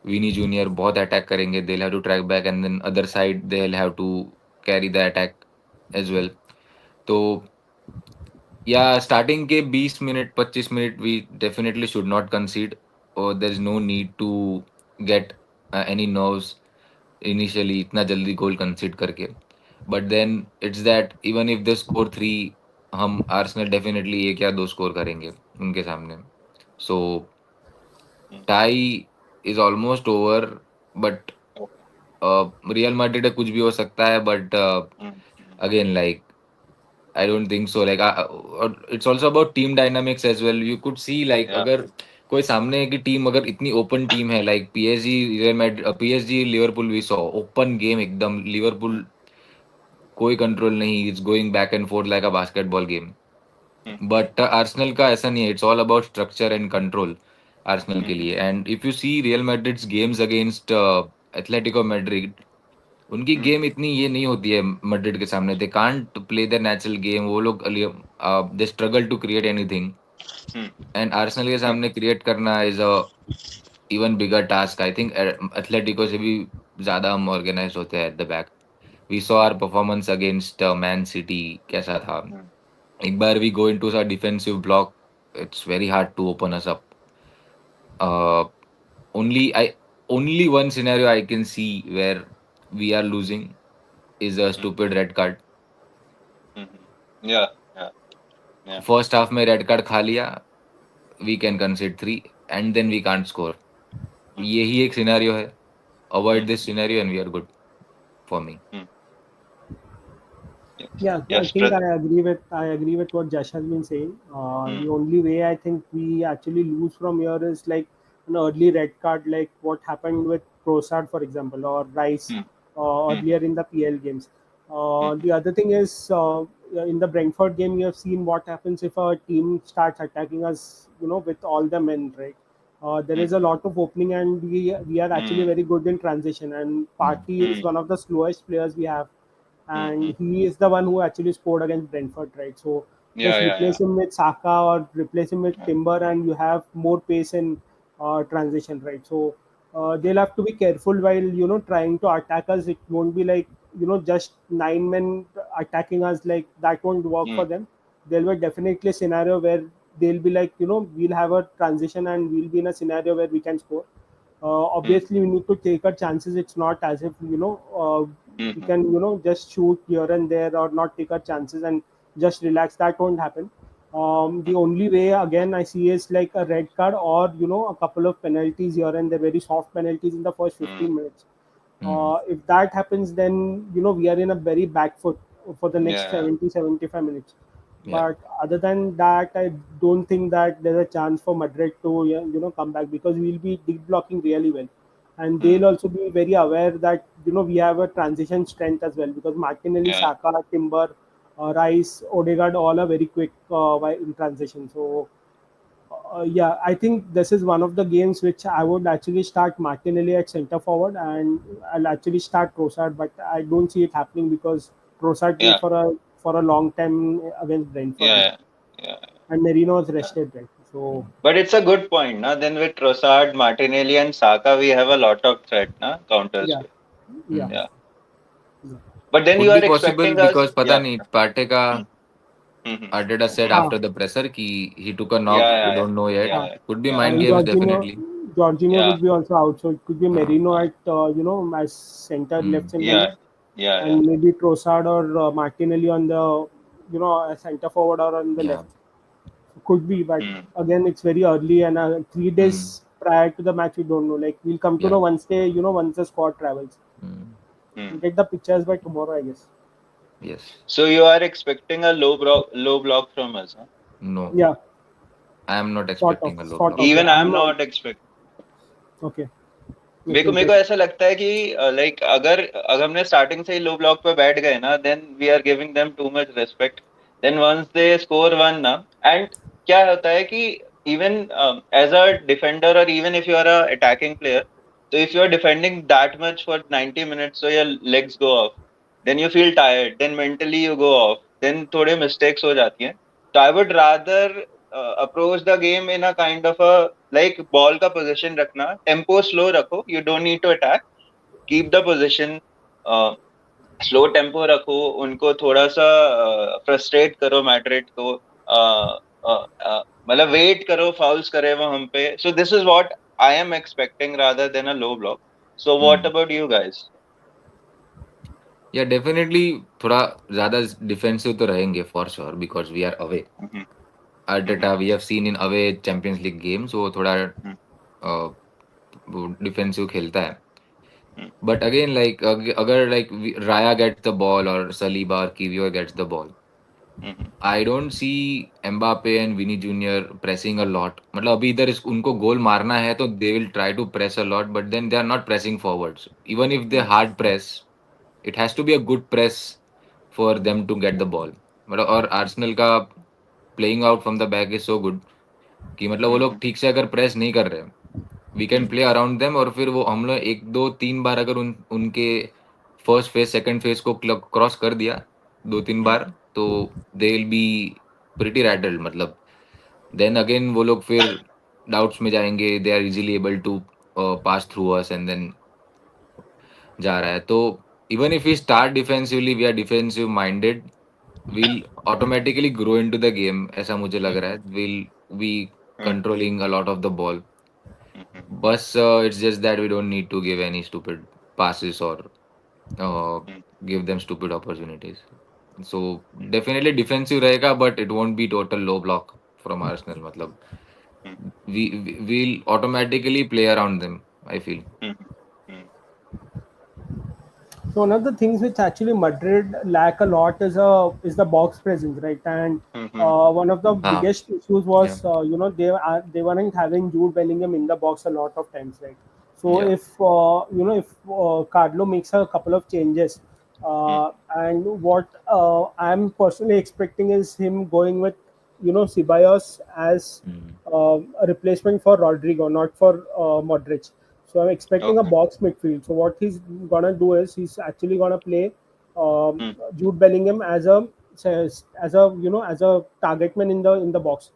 Vini Junior बहुत attack करेंगे. They'll have to track back and then other side they'll have to carry the attack as well. तो या starting के 20 minute 25 minute we definitely should not concede or there's no need to get any nerves initially इतना जल्दी गोल concede करके. But then it's that even if they score 3 हम Arsenal definitely एक या दो स्कोर करेंगे उनके सामने. So Mm. tie is almost over, but Okay. Real Madrid कुछ भी हो सकता है, but Mm. again like I don't think so. Like it's also about team dynamics as well. You could see like Yeah. अगर कोई सामने की team अगर इतनी ओपन टीम है like PSG Real Madrid PSG Liverpool we saw open game एकदम Mm. Liverpool कोई control नहीं it's going back and forth like a basketball game. Mm. But Arsenal का ऐसा नहीं है. It's all about structure and control Arsenal के Mm. लिए. And if you see Real Madrid's games against Atletico Madrid उनकी Mm. Game इतनी ये नहीं होती है मैड्रिड के सामने. दे can't play their natural game. वो लोग they struggle to create anything Mm. And Arsenal के Yeah. सामने क्रिएट करना is a even bigger task. I think Atletico से भी ज्यादा हम ऑर्गेनाइज होते हैं at the back. We saw our performance against Man City कैसा था. Mm. एक बार we go into our defensive block, it's very hard to open us up. Uh, only one scenario I can see where we are losing is a Mm. stupid red card. Mhm. Yeah. Yeah. Yeah. First half में red card खा लिया, we can concede 3 and then we can't score. Mhm. यही एक scenario है. Avoid Mhm. this scenario and we are good for me. Mm. Yes. Yeah, I Yes. think I agree with what Jash has been saying. Mm. The only way I think we actually lose from here is like an early red card, like what happened with Prosad, for example, or Rice Mm. earlier Mhm. in the PL games. Mhm. The other thing is in the Brentford game, you have seen what happens if a team starts attacking us, with all the men, right? There is a Mhm. lot of opening, and we are actually Mm. very good in transition. And Mm. Partey is Mm. one of the slowest players we have, and Mhm. he is the one who actually scored against Brentford, right? So Yeah. just Yeah. Yeah. replace him with Saka or replace him with Yeah. Timber, and you have more pace in transition, right? So they'll have to be careful while trying to attack us. It won't be like just 9 men attacking us, like that won't work for Mm. them. There will definitely a scenario where they'll be like we'll have a transition and we'll be in a scenario where we can score. Mm. Obviously we need to take our chances. It's not as if we Mhm. can just shoot here and there or not take our chances and just relax. That won't happen. The Mm. only way again I see is like a red card or a couple of penalties here and there, very soft penalties in the first Mm. 15 minutes. Mm. If that happens, then we are in a very back foot for the next Yeah. 70-75 minutes. Yeah. But other than that, I don't think that there's a chance for Madrid to come back, because we'll be deep blocking really well, and Yeah. they'll Mm. also be very aware that we have a transition strength as well, because Martinelli, Yeah. Saka, Timber, Rice, Odegaard all are very quick in transition. So yeah, I think this is one of the games which I would actually start Martinelli at centre forward, and I'll actually start Trossard, but I don't see it happening because Trossard played Yeah. for a long time against Brentford now, Yeah. Yeah. and Merino is rested, right? So Mm. But it's a good point, na? Then with Trossard, Martinelli, and Saka, we have a lot of threat, na? Counters. yeah, yeah, Mm. Yeah. yeah. But then you Could be are possible expecting us. because पता Yeah. नहीं Partey का Mm. Mhm. Arteta said हाँ, after the presser he took a knock. Yeah. We Yeah. don't know yet. हाँ. Yeah. Could be Yeah. mind And games Jorginho, definitely. Jorginho Yeah. would be also out, so it could be Uh, Merino at as center, left mm, center Yeah. mid, Yeah. Yeah. and maybe Trossard or Martinelli on the as center forward or on the yeah. left. Could be, but Mm. again, it's very early, and 3 days Mm, prior to the match, we don't know. Like we'll come to yeah. know once once the squad travels. Mm, We'll Mm. get the pictures by tomorrow, I guess. yes. So you are expecting a low block from us, huh? No. Yeah, I am not sort of, expecting a low sort block. of. Even Yeah, I'm I'm not. not expecting. Okay, it's मेरे को interesting. ऐसा लगता है कि like अगर हमने starting से ही लो block पे बैठ गए ना then we are giving them too much respect then once they score one ना एंड क्या होता है कि इवन एज अ डिफेंडर और even if you are a attacking player तो if you are defending that much for 90 minutes so your legs go off then you feel tired then mentally you go off then थोड़े mistakes हो जाती हैं So I would rather approach the game in a kind of a like ball का position रखना, tempo slow रखो, you don't need to attack, keep the position, slow tempo रखो, उनको थोड़ा सा फ्रस्ट्रेट करो मैड्रिड को, मतलब वेट करो फाउल्स करे वो हम पे. So this is what I am expecting rather than a low block. So what Hmm. About you guys? Yeah, definitely थोड़ा ज़्यादा डिफेंसिव तो रहेंगे for sure because we are away. Arteta, we have seen in away Champions League games वो थोड़ा defensive खेलता है. But again, like अगर like Raya gets the ball or Saliba or Kiwior gets the ball, I don't see Mbappe and Vinny Junior pressing a lot. मतलब अभी इधर उनको गोल मारना है तो they will try to press a lot, but then they are not pressing forwards. Even if they hard press, it has to be a good press for them to get the ball. मतलब और Arsenal का playing out from the back is so good कि मतलब वो लोग ठीक से अगर प्रेस नहीं कर रहे, we can play around them और फिर वो हम लोग एक दो तीन बार अगर उनके फर्स्ट फेज सेकंड फेज को क्रॉस कर दिया दो तीन बार तो they will be pretty rattled. मतलब देन अगेन वो लोग फिर डाउट्स में जाएंगे, they are easily able to pass through us and then जा रहा है. तो even if we start defensively, we are defensive minded, we'll automatically grow into the game. ऐसा मुझे लग रहा है. We'll be controlling a lot of the ball. But it's just that we don't need to give any stupid passes or uh, give them stupid opportunities. So definitely defensive रहेगा, but it won't be total low block from Arsenal. मतलब we'll automatically play around them, I feel. So one of the things which actually Madrid lack a lot is the box presence, right? And one of the Ah, biggest issues yeah, was they weren't having Jude Bellingham in the box a lot of times, right? So yeah. if if Carlo makes a couple of changes, and what I'm personally expecting is him going with Ceballos as Mm, a replacement for Rodrigo, not for Modric. So I'm expecting a Okay. box midfield. So what he's gonna do is he's actually gonna play Jude Bellingham as a target man in the box.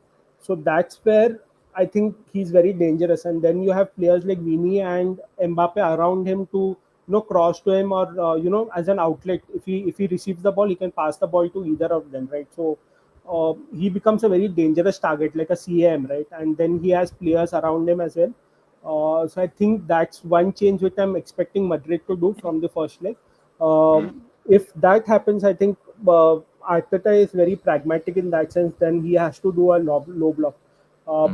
So that's where I think he's very dangerous. And then you have players like Vini and Mbappe around him to cross to him or as an outlet. If he receives the ball, he can pass the ball to either of them, right? So he becomes a very dangerous target, like a CAM, right? And then he has players around him as well. So I think that's one change which I'm expecting Madrid to do from the first leg. If that happens, I think Arteta is very pragmatic in that sense. Then he has to do a low block.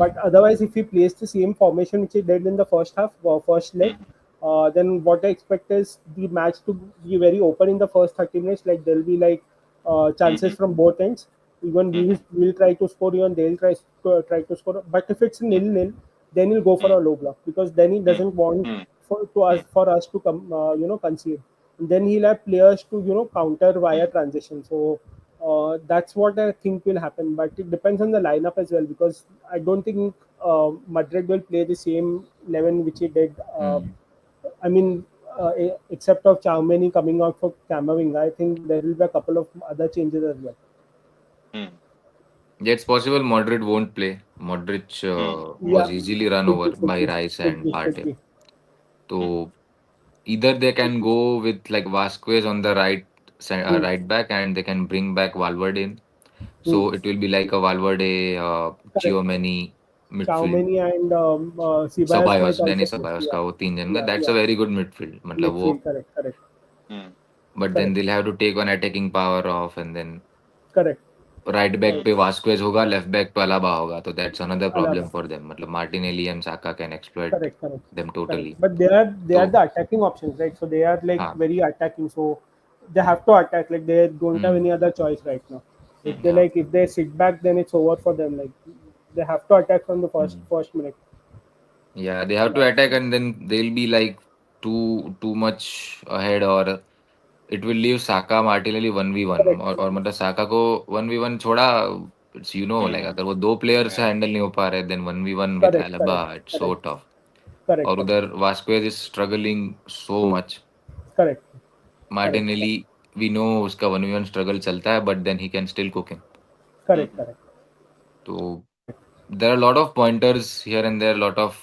But mm, otherwise, if he plays the same formation which he did in the first half, first leg, then what I expect is the match to be very open in the first 30 minutes. Like there'll be like chances from both ends. Even we will try to score, even they'll try to score. But if it's nil-nil, then he'll go for a low block because then he doesn't want for us to come concede. And then he'll have players to counter via transition. So that's what I think will happen. But it depends on the lineup as well because I don't think Madrid will play the same 11 which he did. mm. I mean, except of Choumeni coming out for Camavinga, I think there will be a couple of other changes as well. Yeah, it's possible Modric won't play. Modric was Yeah, easily run could over be, could by be, Rice could and be, could Partey. be, So either they can go with like Vasquez on the hmm. right back and they can bring back Valverde in. Hmm. So it will be like a Valverde, Correct. Chiomeni midfield. Choumeni and Ceballos might Ceballos, also Denis play. Ceballos Yeah, का वो तीन जन का. yeah, That's a yeah. very good midfield. मतलब वो, Midfield, correct, correct, but then correct, they'll have to take one attacking power off and then correct, right back correct. पे वास्क्वेज होगा, left back पे अलाबा होगा, तो that's another Alaba. Problem for them. मतलब Martinelli and Saka can exploit Correct, correct, them correct. Totally. But they are तो the attacking options, right? So they are like हाँ, very attacking. So they have to attack. Like they don't have hmm, any other choice right now. yeah, If they sit back, then it's over for them. Like they have to attack from the first hmm. first minute. Yeah, they have to That's attack and then they'll be like too much ahead or it will leave Saka Martinelli 1v1 correct, और मतलब साका को 1v1 छोड़ा. It's like अगर वो दो player से handle नहीं हो पा रहे then 1v1 with correct, Alaba correct, it's so correct, tough. correct, और correct, उधर Vazquez is struggling so much. correct, correct, Martinelli we know उसका 1v1 स्ट्रगल चलता है but then he can still cook him. correct, correct. So correct. there are a lot of pointers here and there, a lot of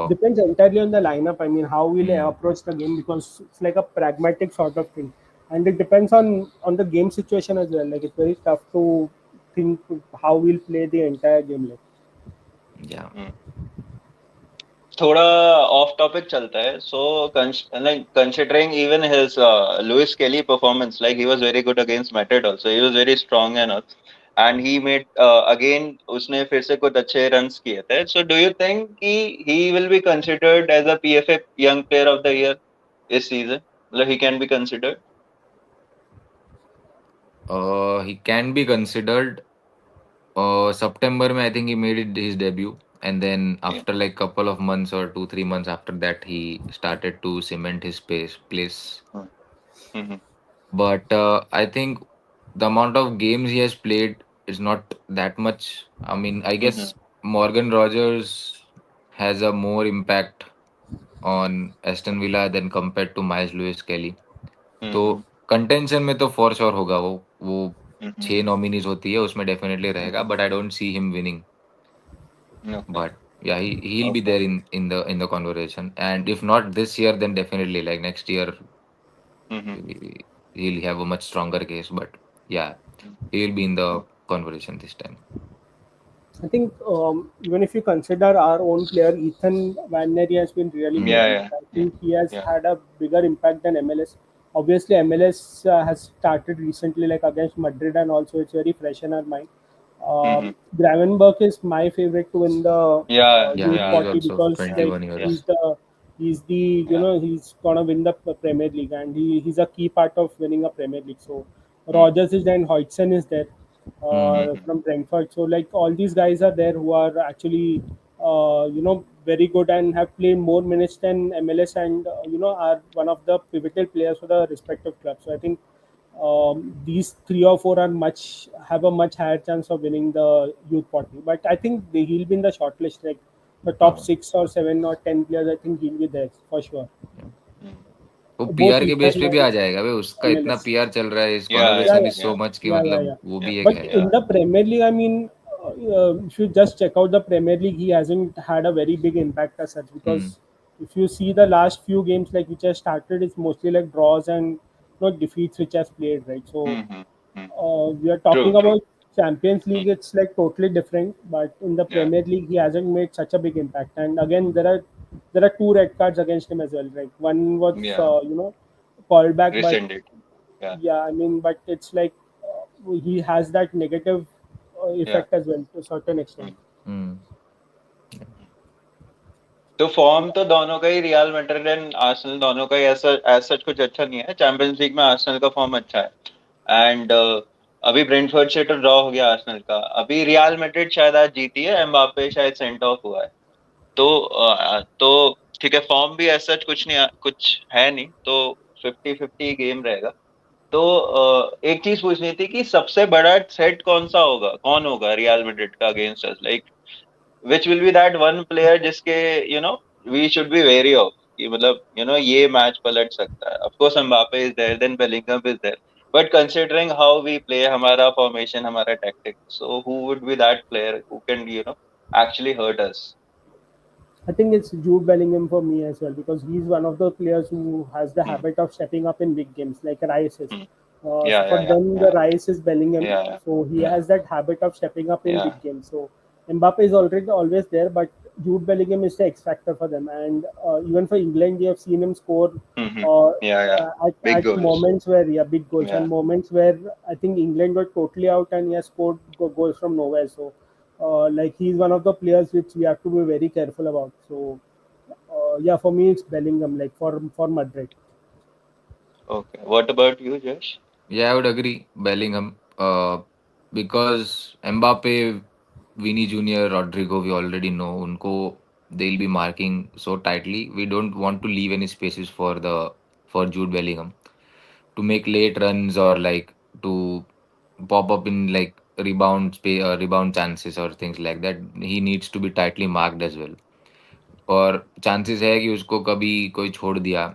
Depends entirely on the lineup. I mean, how will they hmm, approach the game, because it's like a pragmatic sort of thing, and it depends on the game situation as well. Like it's very tough to think how we'll play the entire game. Like yeah. Hmm. थोड़ा of topic चलता है सो like considering even his Lewis Kelly performance like he was very good against Madrid also he was very strong and all and he made again उसने फिर से कुछ अच्छे runs किए थे so do you think he will be considered as a PFA young player of the year this season मतलब he can be considered He can be considered. September, mein, I think he made it his debut, and then yeah after like couple of months or 2 3 months after that, he started to cement his place. mm-hmm. But I think the amount of games he has played is not that much. I mean, I Mm-hmm. guess Morgan Rogers has a more impact on Aston Villa than compared to Miles Lewis Kelly. तो Mm-hmm. Contention में तो for sure होगा वो Mm-hmm. 6 nominees होती है उसमें definitely रहेगा but I don't see him winning Okay. But yeah he'll be Okay. there in the conversation and if not this year then definitely like next year Mm-hmm. he'll have a much stronger case but yeah he'll be in the conversation this time. I think even if you consider our own player, Ethan Van Neri has been really Hmm. good. Yeah, Like, yeah, I yeah, think he has yeah. had a bigger impact than MLS. Obviously, MLS has started recently, like against Madrid, and also it's very fresh in our mind. Mm-hmm. Gravenberch is my favorite to win the Yeah, Yeah youth he yeah, is party, also because like 21 yeah, he's years. the he's the yeah. he's gonna win the Premier League, and he's a key part of winning a Premier League. So Mm, Rogers is there, and Hodgson is there Hmm. mhm, from Brentford. So like all these guys are there who are actually very good and have played more minutes than MLS, and are one of the pivotal players for the respective clubs. So I think these three or four are much have a much higher chance of winning the youth party. But I think he'll be in the shortlist, like the top हाँ, 6 or 7 or 10 players. I think he'll be there for sure. yeah. mm. वो Both PR के base Ethan पे भी and आ जाएगा भाई उसका इतना MLS. PR चल रहा है इस Yeah, Yeah, conversation yeah, is so yeah, much कि yeah, yeah, मतलब yeah. वो yeah, भी एक But है in yeah. the Premier League, I mean, if you just check out the Premier League, he hasn't had a very big impact as such, hmm because if you see the last few games like which has started, it's mostly like draws and not defeats which has played, right? So Mm-hmm. Mm. we are True, talking true. about Champions Mm. League, it's like totally different. But in the Yeah, Premier League, he hasn't made such a big impact. And again, there are two red cards against him as well, right? One was yeah. called back, but Rescinded. Yeah, yeah, I mean, but it's like he has that negative yeah. effect as well to a certain extent. Mm. हम्म तो form तो दोनों का ही real Madrid and Arsenal दोनों का ही ऐसा as such कुछ अच्छा नहीं है चैंपियंस लीग में आर्सेनल का फॉर्म अच्छा है एंड अभी ब्रेंटफोर्ड से तो ड्रॉ हो गया आर्सेनल का अभी रियल मैड्रिड शायद आज जीती है एम्बापे शायद सेंट ऑफ हुआ है तो ठीक है फॉर्म भी ऐसा कुछ नहीं कुछ है नहीं तो 50-50 गेम रहेगा तो एक चीज पूछनी थी कि सबसे बड़ा थ्रेट कौन होगा रियल मैड्रिड का against us like which will be that one player जिसके we should be very of कि मतलब ये मैच पलट सकता है of course Mbappe is there then Bellingham is there but considering how we play हमारा formation हमारा tactic so who would be that player who can actually hurt us I think it's Jude Bellingham for me as well, because he's one of the players who has the Hmm. habit of stepping up in big games, like Rice is. Hmm. So Yeah, for yeah, yeah, them, the yeah, Rice is Bellingham. yeah, So he yeah has that habit of stepping up in yeah. big games. So Mbappe is already always there, but Jude Bellingham is the X factor for them. And even for England, we have seen him score Hmm. Yeah, yeah. Big at goals. moments where, yeah, big goals, Yeah. and moments where I think England were totally out and he has scored goals from nowhere. So like he's one of the players which we have to be very careful about. So yeah, for me it's Bellingham, like for Madrid. Okay. What about you, Josh? yeah I would agree Bellingham because Mbappe Vini Jr. Rodrigo we already know उनको they'll be marking so tightly we don't want to leave any spaces for Jude Bellingham to make late runs or like to pop up in like rebound chances or things like that he needs to be tightly marked as well और chances है कि उसको कभी कोई छोड़ दिया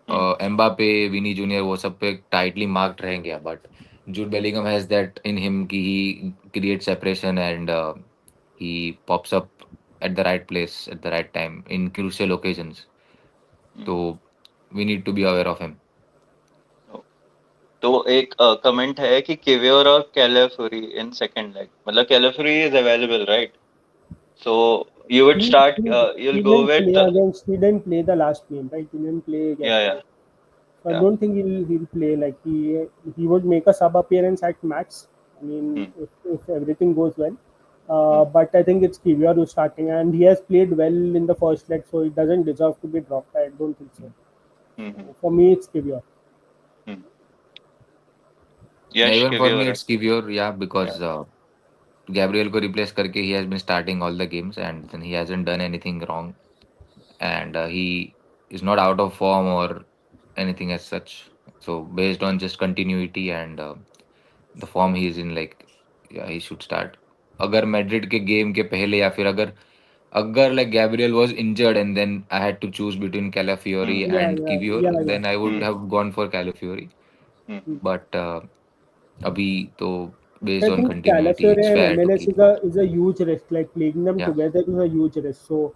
Hmm. Mbappe विनी junior वो सब पे टाइटली मार्क्ड रहेंगे but Jude Bellingham has that in him. He creates separation and he pops up at the right place at the right time in crucial occasions. So we need to be aware of him. तो एक comment है कि किवियोर और कैलेफरी इन second leg, मतलब Calafiori is available right, so you would He, start he, you'll he go didn't with play against. He didn't play the last game, right? He didn't play yeah yeah yesterday. So I yeah don't think he'll play. Like he would make a sub appearance at max. I mean, hmm, if everything goes well. hmm, But I think it's Kivior who's starting, and he has played well in the first leg, so he doesn't deserve to be dropped. I don't think so. hmm, hmm, For me, it's Kivior. hmm. Yeah, Yash even for me, Kivior, it's Kivior. Yeah, yeah. because Gabriel को replace करके he has been starting all the games and then he hasn't done anything wrong and he is not out of form or anything as such. So based on just continuity and the form he is in, like yeah, he should start. अगर Madrid के game के पहले या फिर अगर अगर like Gabriel was injured and then I had to choose between Calafiori Hmm, Yeah, and yeah, Kivior, yeah, yeah. then I would hmm, have gone for Calafiori. hmm, Hmm. But अभी तो based I on think continuity, Calafiore it's and fair to MLS keep him. is a huge risk. Like playing them Yeah. together is a huge risk. So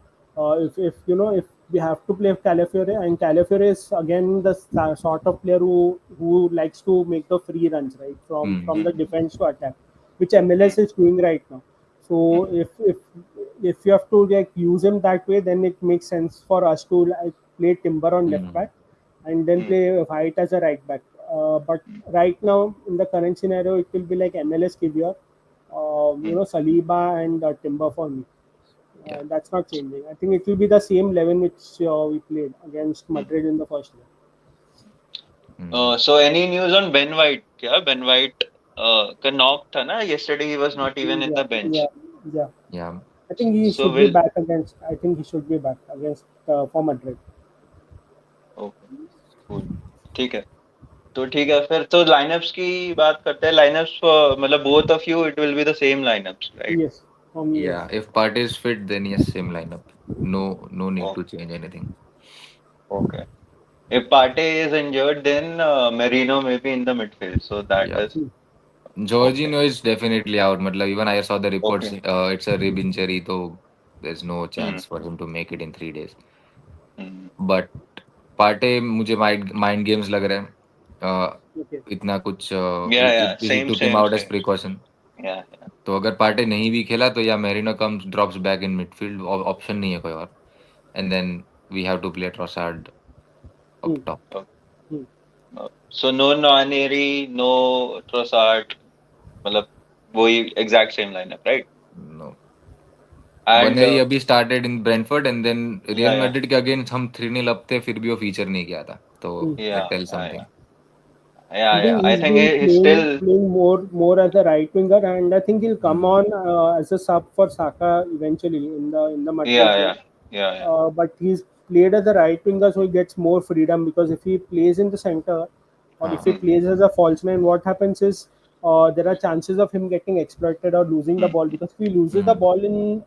if if we have to play Calafiore, and Calafiore is again the sort of player who likes to make the free runs right from Mm, the hmm, defense to attack, which hmm, MLS is doing right now. So hmm, if you have to like use him that way, then it makes sense for us to like play Timber on left mm, back and then hmm, play White as a right back. But hmm. right now in the current scenario, it will be like MLS Kivior, Hmm. Saliba and Timber for me. yeah. That's not changing. I think it will be the same 11 which we played against Hmm. Madrid in the first leg. Mm, So any news on Ben White? क्या Ben White का knock था ना? Yesterday he was not even in Yeah, the bench. yeah, yeah. yeah. I think he So should be will back against. I think he should be back against for Madrid. okay cool ठीक है, तो ठीक है फिर तो line-ups की बात करते हैं. लाइनअप्स मतलब both of you it will be the same lineups right? Yes, for me, yes. Yeah. If Partey is fit, then yes, same lineup. No need Oh, to change anything. okay. If Partey is injured, then Merino may be in the midfield. So that Yeah. is Hmm. okay. Jorginho is definitely out. Matlab, even I saw the reports. Okay. It's a rib injury, so there's no Hmm. chance for him to make it in 3 days. Hmm. But Partey मुझे mind games लग रहे हैं. Okay. इतना कुछ Yeah, yeah. he Same, took him same, out as same. precaution. Yeah, yeah. तो अगर Partey नहीं भी खेला तो या Merino comes drops back in midfield, option नहीं है कोई और, and then we have to play Trossard Hmm. Up top. Okay. Hmm. So no Nwaneri, no Trossard. मतलब वही exact same lineup, right? No, And Nwaneri अभी started in Brentford and then yeah, Real yeah, Madrid के against हम 3-0 up थे, फिर भी वो feature नहीं किया था, तो Hmm. That yeah, tell yeah, something. I yeah. think I he's think been he's still playing more as a right winger, and I think he'll come on as a sub for Saka eventually in the yeah, Madrid yeah, game. yeah, yeah. But he's played as a right winger, so he gets more freedom because if he plays in the center or if हाँ. he Hmm. plays as a false nine, what happens is there are chances of him getting exploited or losing the Hmm. ball because if he loses the Hmm. ball in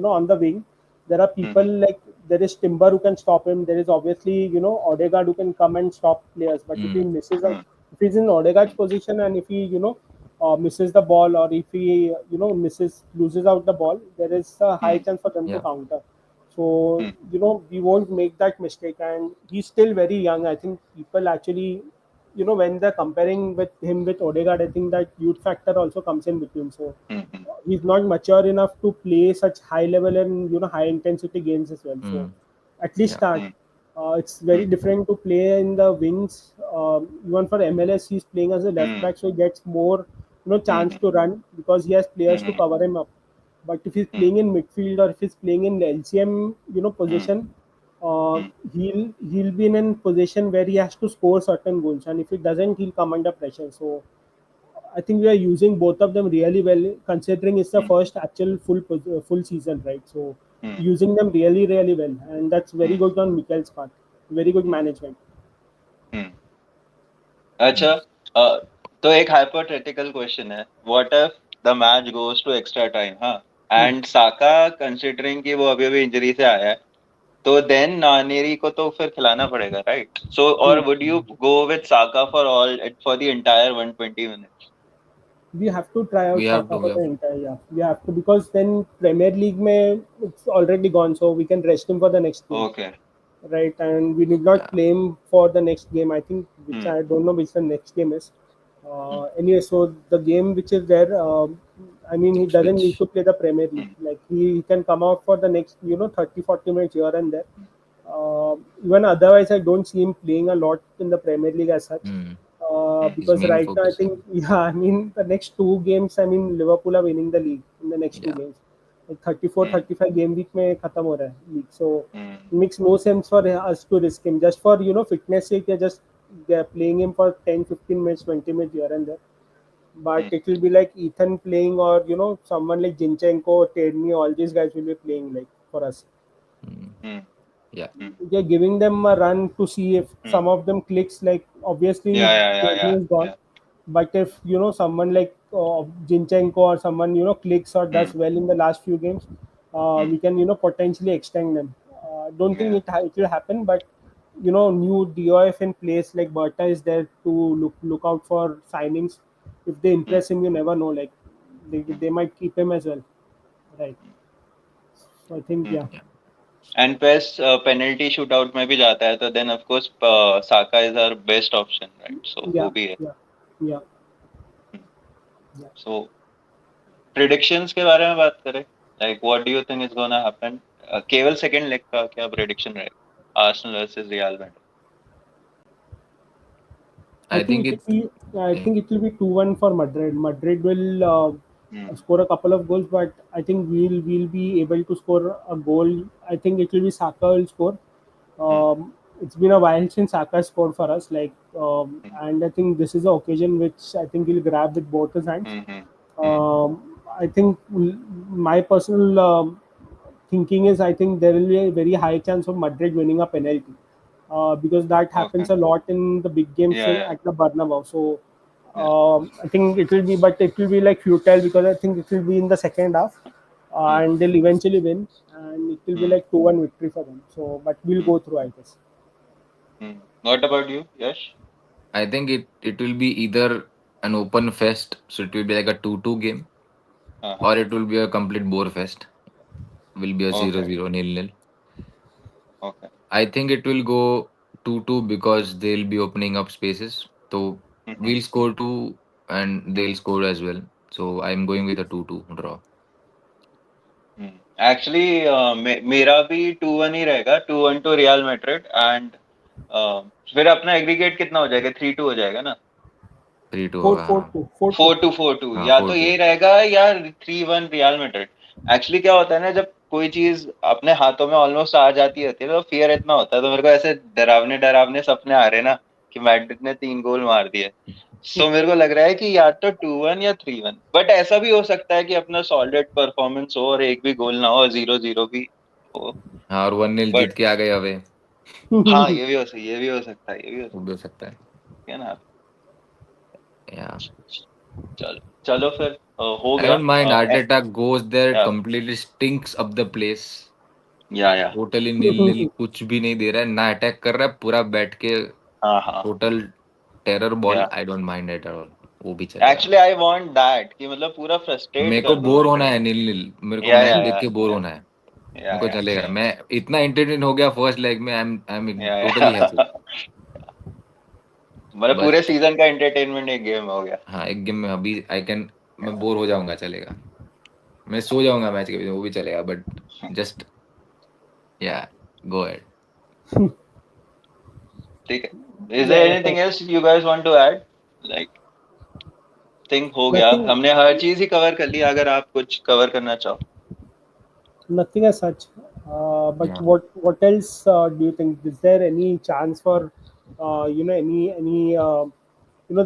on the wing, there are Hmm. people like there is Timber who can stop him. There is obviously Odegaard who can come and stop players. But if he Hmm. misses Hmm. if he's in Odegaard's position and if he misses the ball or if he misses loses out the ball, there is a high Hmm. chance for them to Yeah. counter. So Hmm. we won't make that mistake, and he's still very young. I think people actually, when they're comparing with him with Odegaard, I think that youth factor also comes in between. So Hmm. Hmm. he's not mature enough to play such high level and high intensity games as well. So Hmm. at least Yeah. start. Hmm. It's very Hmm. different to play in the wings. Even for MLS, he's playing as a left Hmm. back, so he gets more chance Hmm. to run because he has players to Hmm. cover him up. But if he's Hmm. playing in midfield or if he's playing in the LCM, Hmm. position, uh, Hmm. he'll be in a position where he has to score certain goals, and if he doesn't, he'll come under pressure. So I think we are using both of them really well, considering it's the Hmm. first actual full season, right? So Hmm. using them really really well, and that's very Hmm. good on Mikel's part. Very good Hmm. management. Hmm. अच्छा, Hmm. uh, तो एक hypothetical question है. What if the match goes to extra time, हाँ? Hmm. And Saka considering कि वो अभी अभी injury से आया है, तो then नानेरी को तो फिर खिलाना पड़ेगा, right? So or Hmm. would you go with Saka for the entire 120 minutes? we have to try We out have Saka to. for the entire year. We have to, because then Premier League may it's already gone, so we can rest him for the next game, Okay. right? And we did Yeah. not play him for the next game. I think, which Hmm. I don't know which the next game is. Hmm. Anyway, so the game which is there, I mean, he doesn't need Which. to play the Premier League. Hmm. Like he can come out for the next, 30, 40 minutes here and there. Even otherwise, I don't see him playing a lot in the Premier League as such. Hmm. His Because main right now, I focus. think, yeah, I mean, the next two games, I mean, Liverpool are winning the league in the next two Yeah. games. Like 34, Hmm. 35 game week में खत्म हो रहा है league. So Hmm. it makes no sense for us to risk him just for fitness sake. They're playing him for 10, 15 minutes, 20 minutes here and there. But Hmm. it will be like Ethan playing, or someone like Zinchenko, Tierney, all these guys will be playing like for us. Hmm. Hmm. Yeah. Hmm. They're giving them a run to see if Hmm. some of them clicks. Like obviously, Yeah, yeah, yeah, Tierney yeah, is gone, yeah. but if someone like Zinchenko or someone clicks or Hmm. does well in the last few games, Hmm. we can potentially extend them. Don't think Yeah. it will happen, but new DOF in place like Berta is there to look out for signings. If they Hmm. impress him, you never know. Like Hmm. they might keep him as well, right? So I think, Hmm. yeah, Yeah. And pace penalty shootout में भी जाता है तो then of course Saka is our best option right so वो yeah, भी है. yeah, yeah, yeah. So predictions के बारे में बात करें like what do you think is gonna happen केवल सेकंड लेग का क्या प्रिडिक्शन रहेगा Arsenal versus Real Madrid. I I think think it it. will be. I Yeah. think it will be 2-1 for Madrid. Madrid will Hmm. score a couple of goals, but I think we'll be able to score a goal. I think it will be Saka will score. Hmm. It's been a while since Saka scored for us. Hmm. And I think this is the occasion which I think he'll grab with both his hands. Hmm. Hmm. Hmm. I think my personal thinking is I think there will be a very high chance of Madrid winning a penalty, because that Okay. happens a lot in the big games Yeah, yeah, at the Bernabeu. So yeah. I think it will be, but it will be like futile because I think it will be in the second half, Hmm. and they'll eventually win, and it will be Hmm. like 2-1 victory for them. So, but we'll Hmm. go through, I guess. Hmm. What about you? Yes. I think it will be either an open fest, so it will be like a 2-2 game, Uh-huh. or it will be a complete bore fest. Will be a zero Okay. zero nil nil. Okay. I think it will go 2-2 because they'll be opening up spaces. So Hmm. we'll score two and they'll score as well. So I'm going with a 2-2 draw. Actually मेरा भी 2-1 ही रहेगा. 2-1 to real Madrid and फिर अपना aggregate कितना हो जाएगा? 3-2 हो जाएगा ना. 3-2 4 होगा 4 हाँ. 2 4 2. 4-2 हाँ या तो 4-2. ये रहेगा या 3-1 रियल मैड्रिड. एक्चुअली क्या होता है ना, जब कोई चीज अपने हाथों में ऑलमोस्ट आ जाती होती है तो फियर इतना होता है, तो मेरे को ऐसे डरावने डरावने सपने आ रहे हैं ना कि मैड्रिड ने 3 गोल मार दिए. सो मेरे को लग रहा है कि या तो 2-1 या 3-1, बट ऐसा भी हो सकता है कि अपना सॉलिड परफॉर्मेंस हो और एक भी गोल ना हो, 0-0 भी हो. हाँ और 1-0 जीत बट के आ गए हवे. हाँ, ये भी हो सकता है, ये भी हो वो सकता भी हो सकता है. है ना. Yeah. चलो चलो फिर हो I गया. don't mind Arteta goes there, या completely stinks up the place. या टोटली नील नील कुछ भी नहीं दे रहा है ना, अटैक कर रहा है पूरा बैठ के. हाँ हाँ. Total terror ball. Yeah I don't mind at all. वो भी चलेगा. एक्चुअली आई वांट दैट कि मतलब पूरा फ्रस्ट्रेट मेरे को कर दो बोर होना मैड्रिड है को. नील नील. मेरे को या मैच या देख या के बोर या होना है. मेरे को या चलेगा. सेम. मैं इतना एंटरटेन हो गया फर्स्ट लेग में. आई एम या टोटली हैप्पी. मतलब बस. पूरे सीजन का एंटरटेनमेंट एक गेम हो गया. हाँ एक गेम में अभी आई कैन. मैं बोर हो जाऊंगा चलेगा. मैं सो जाऊंगा मैच के बीच में, वो भी चलेगा बट जस्ट या गो एट. ठीक है. Is there Yeah, anything else you guys want to add? Like think हो गया, nothing, हमने हर चीज ही कवर कर ली. अगर आप कुछ कवर करना चाहो. nothing as such. But या what else do you think? Is there any chance for any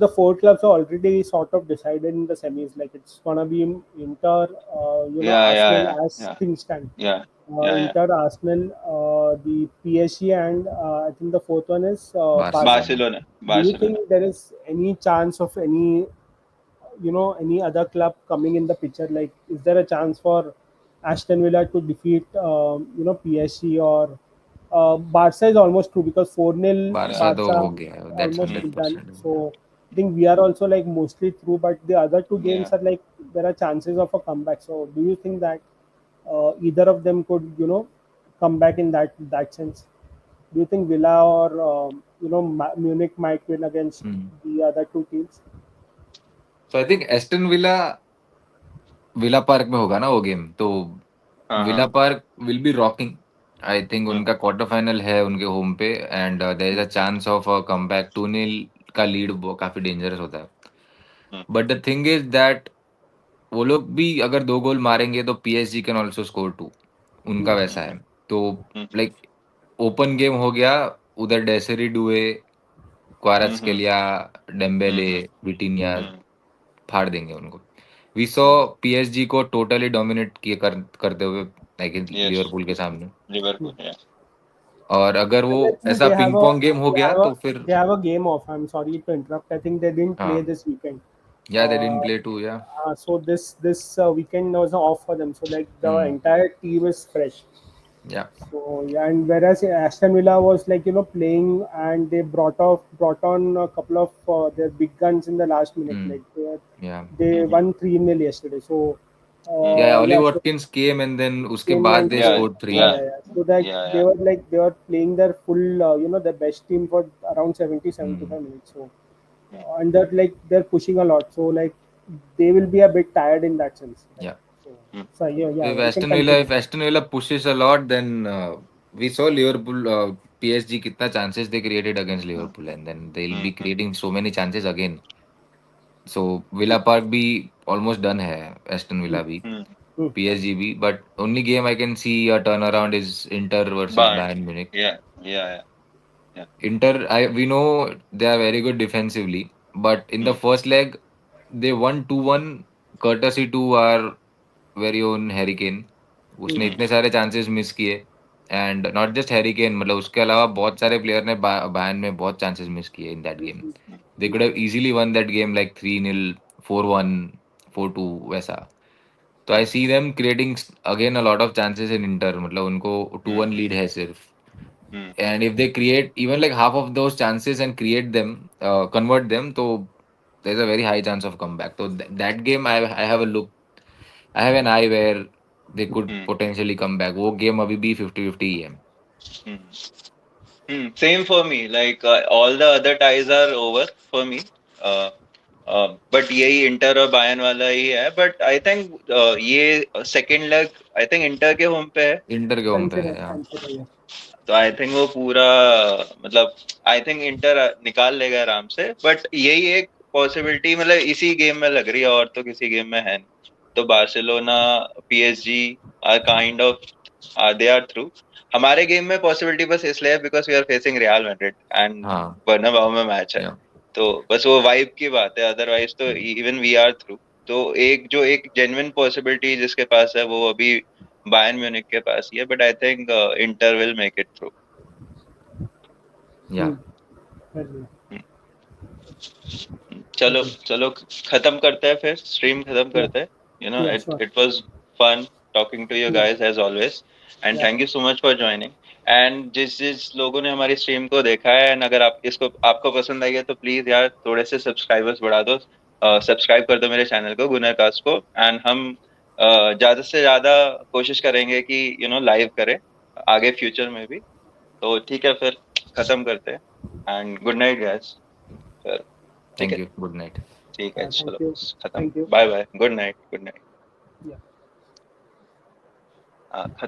the four clubs are already sort of decided in the semis. Like it's gonna be Inter, या या Arsenal या as या things stand. या या Inter, Arsenal, the PSG, and I think the fourth one is Barca. Barcelona. Barcelona. Do you Barcelona. think there is any chance of any other club coming in the picture? Like, is there a chance for Aston Villa to defeat PSG, or Barca is almost true because 4-0 Barça तो Barca हो गया. That's almost hmm is done. 100%. So I think we are also like mostly through, but the other two Yeah. games are like there are chances of a comeback. So do you think that either of them could, come back in that sense? Do you think Villa or Munich might win against Hmm. the other two teams? So I think Aston Villa Villa park में होगा ना वो गेम, तो हाँ Villa हाँ। Park will be rocking. I think hmm उनका quarter final है उनके होम पे, and there is a chance of a comeback. 2-0 का लीड वो काफी डेंजरस होता है। Hmm but the thing is that वो लोग भी अगर 2 गोल मारेंगे तो पीएसजी कैन ऑल्सो स्कोर 2। उनका Hmm. वैसा है। तो हम्म लाइक ओपन गेम हो गया। उधर Desire Doue, hmm hmm Kvaratskhelia, hmm Dembele, hmm Vitinha hmm फाड़ देंगे उनको। We saw hmm. पीएसजी को टोटली डोमिनेट किए करते हुए लाइक यस। लिवरपूल के सामने। लिवरपूल है। और अगर वो But I think ऐसा पिंग पोंग गेम हो गया तो फिर they have a game off. I'm sorry to interrupt. I think they didn't play हाँ, this weekend. Yeah they didn't Uh, play two yeah so this weekend was off for them. So like the hmm entire team is fresh. या So yeah, and whereas Aston Villa was like playing and they brought on a couple of their big guns in the last minute. Hmm Like yeah they hmm won 3-0 yesterday. So yeah Ollie yeah, so Watkins came and then उसके came बाद and they yeah scored. Score 3। Yeah, या yeah, yeah. So that या they या were like they were playing their full, the best team for around 70, hmm 75 minutes. So and that like they're pushing a lot. So like they will be a bit tired in that sense. Right? या So, hmm so yeah, yeah, if yeah. You can Aston Villa continue. if Aston Villa pushes a lot, then we saw Liverpool PSG कितना chances they created against hmm Liverpool, and then they'll hmm be creating so many chances again. So villa park भी almost done है, Aston Hmm. Villa भी, हम्म। Hmm. PSG भी। But only game I can see a turn around is inter versus Bayern. Bayern Munich. या या या। Inter, we know they are very good defensively, but in the hmm first leg, they won 2-1 courtesy to our very own Hurricane. Hmm. उसने हम्म इतने सारे chances miss किए, and not just hurricane, मतलब उसके अलावा बहुत सारे प्लेयर ने बायर्न में बहुत चांसेस मिस किए in that game. Hmm. They could have easily won that game like 3-0, 4-1, 4-2 वैसा। तो I see them creating again a lot of chances in inter, मतलब उनको 2-1 लीड है सिर्फ। हम्म And if they create even like half of those chances and create them, convert them, so there's a very high chance of comeback. So that game, I have a look, I have an eye where they could hmm potentially come back. वो game अभी भी 50-50 ही है। हम्म। Same for me. Like all the other ties are over for me. Uh, but यही inter और Bayern वाला ही है. But I think ये second leg I think inter के होम पे है. इंटर के होम पे Consider, है, हाँ। consider, yeah. तो आई थिंक वो पूरा मतलब आई थिंक इंटर निकाल लेगा आराम से. बट यही एक पॉसिबिलिटी मतलब इसी गेम में लग रही है और तो किसी गेम में है नहीं. तो Barcelona PSG are kind of they are through. हमारे गेम में पॉसिबिलिटी बस इसलिए है because we are facing Real Madrid and हाँ, बर्नाबाउ में मैच है. या तो बस वो वाइब की बात है. अदरवाइज तो इवन वी आर थ्रू. तो एक जेन्युइन पॉसिबिलिटी जिसके पास है वो अभी बायर्न म्यूनिख के पास ही है. But I think inter will make it through. या Hmm. Well, चलो okay. चलो खत्म करते हैं फिर स्ट्रीम खत्म Yeah, करते हैं. yeah, it sure. It was fun talking to you Hmm. Guys as always. And Yeah. Thank you so much for joining. And जिस जिस लोगों ने हमारी स्ट्रीम को देखा है एंड अगर आप इसको आपको पसंद आई है तो प्लीज यार थोड़े से सब्सक्राइबर्स बढ़ा दो. सब्सक्राइब कर दो मेरे चैनल को गुनर कास्ट को. एंड हम ज्यादा से ज्यादा कोशिश करेंगे कि लाइव करें आगे फ्यूचर में भी. तो ठीक है फिर खत्म करते हैं. And good night guys. फिर ठीक थैंक है. You, good night. ठीक है Thank चलो. you. खत्म. Thank you. Bye bye. Good night. Good night. Yeah. हाँ.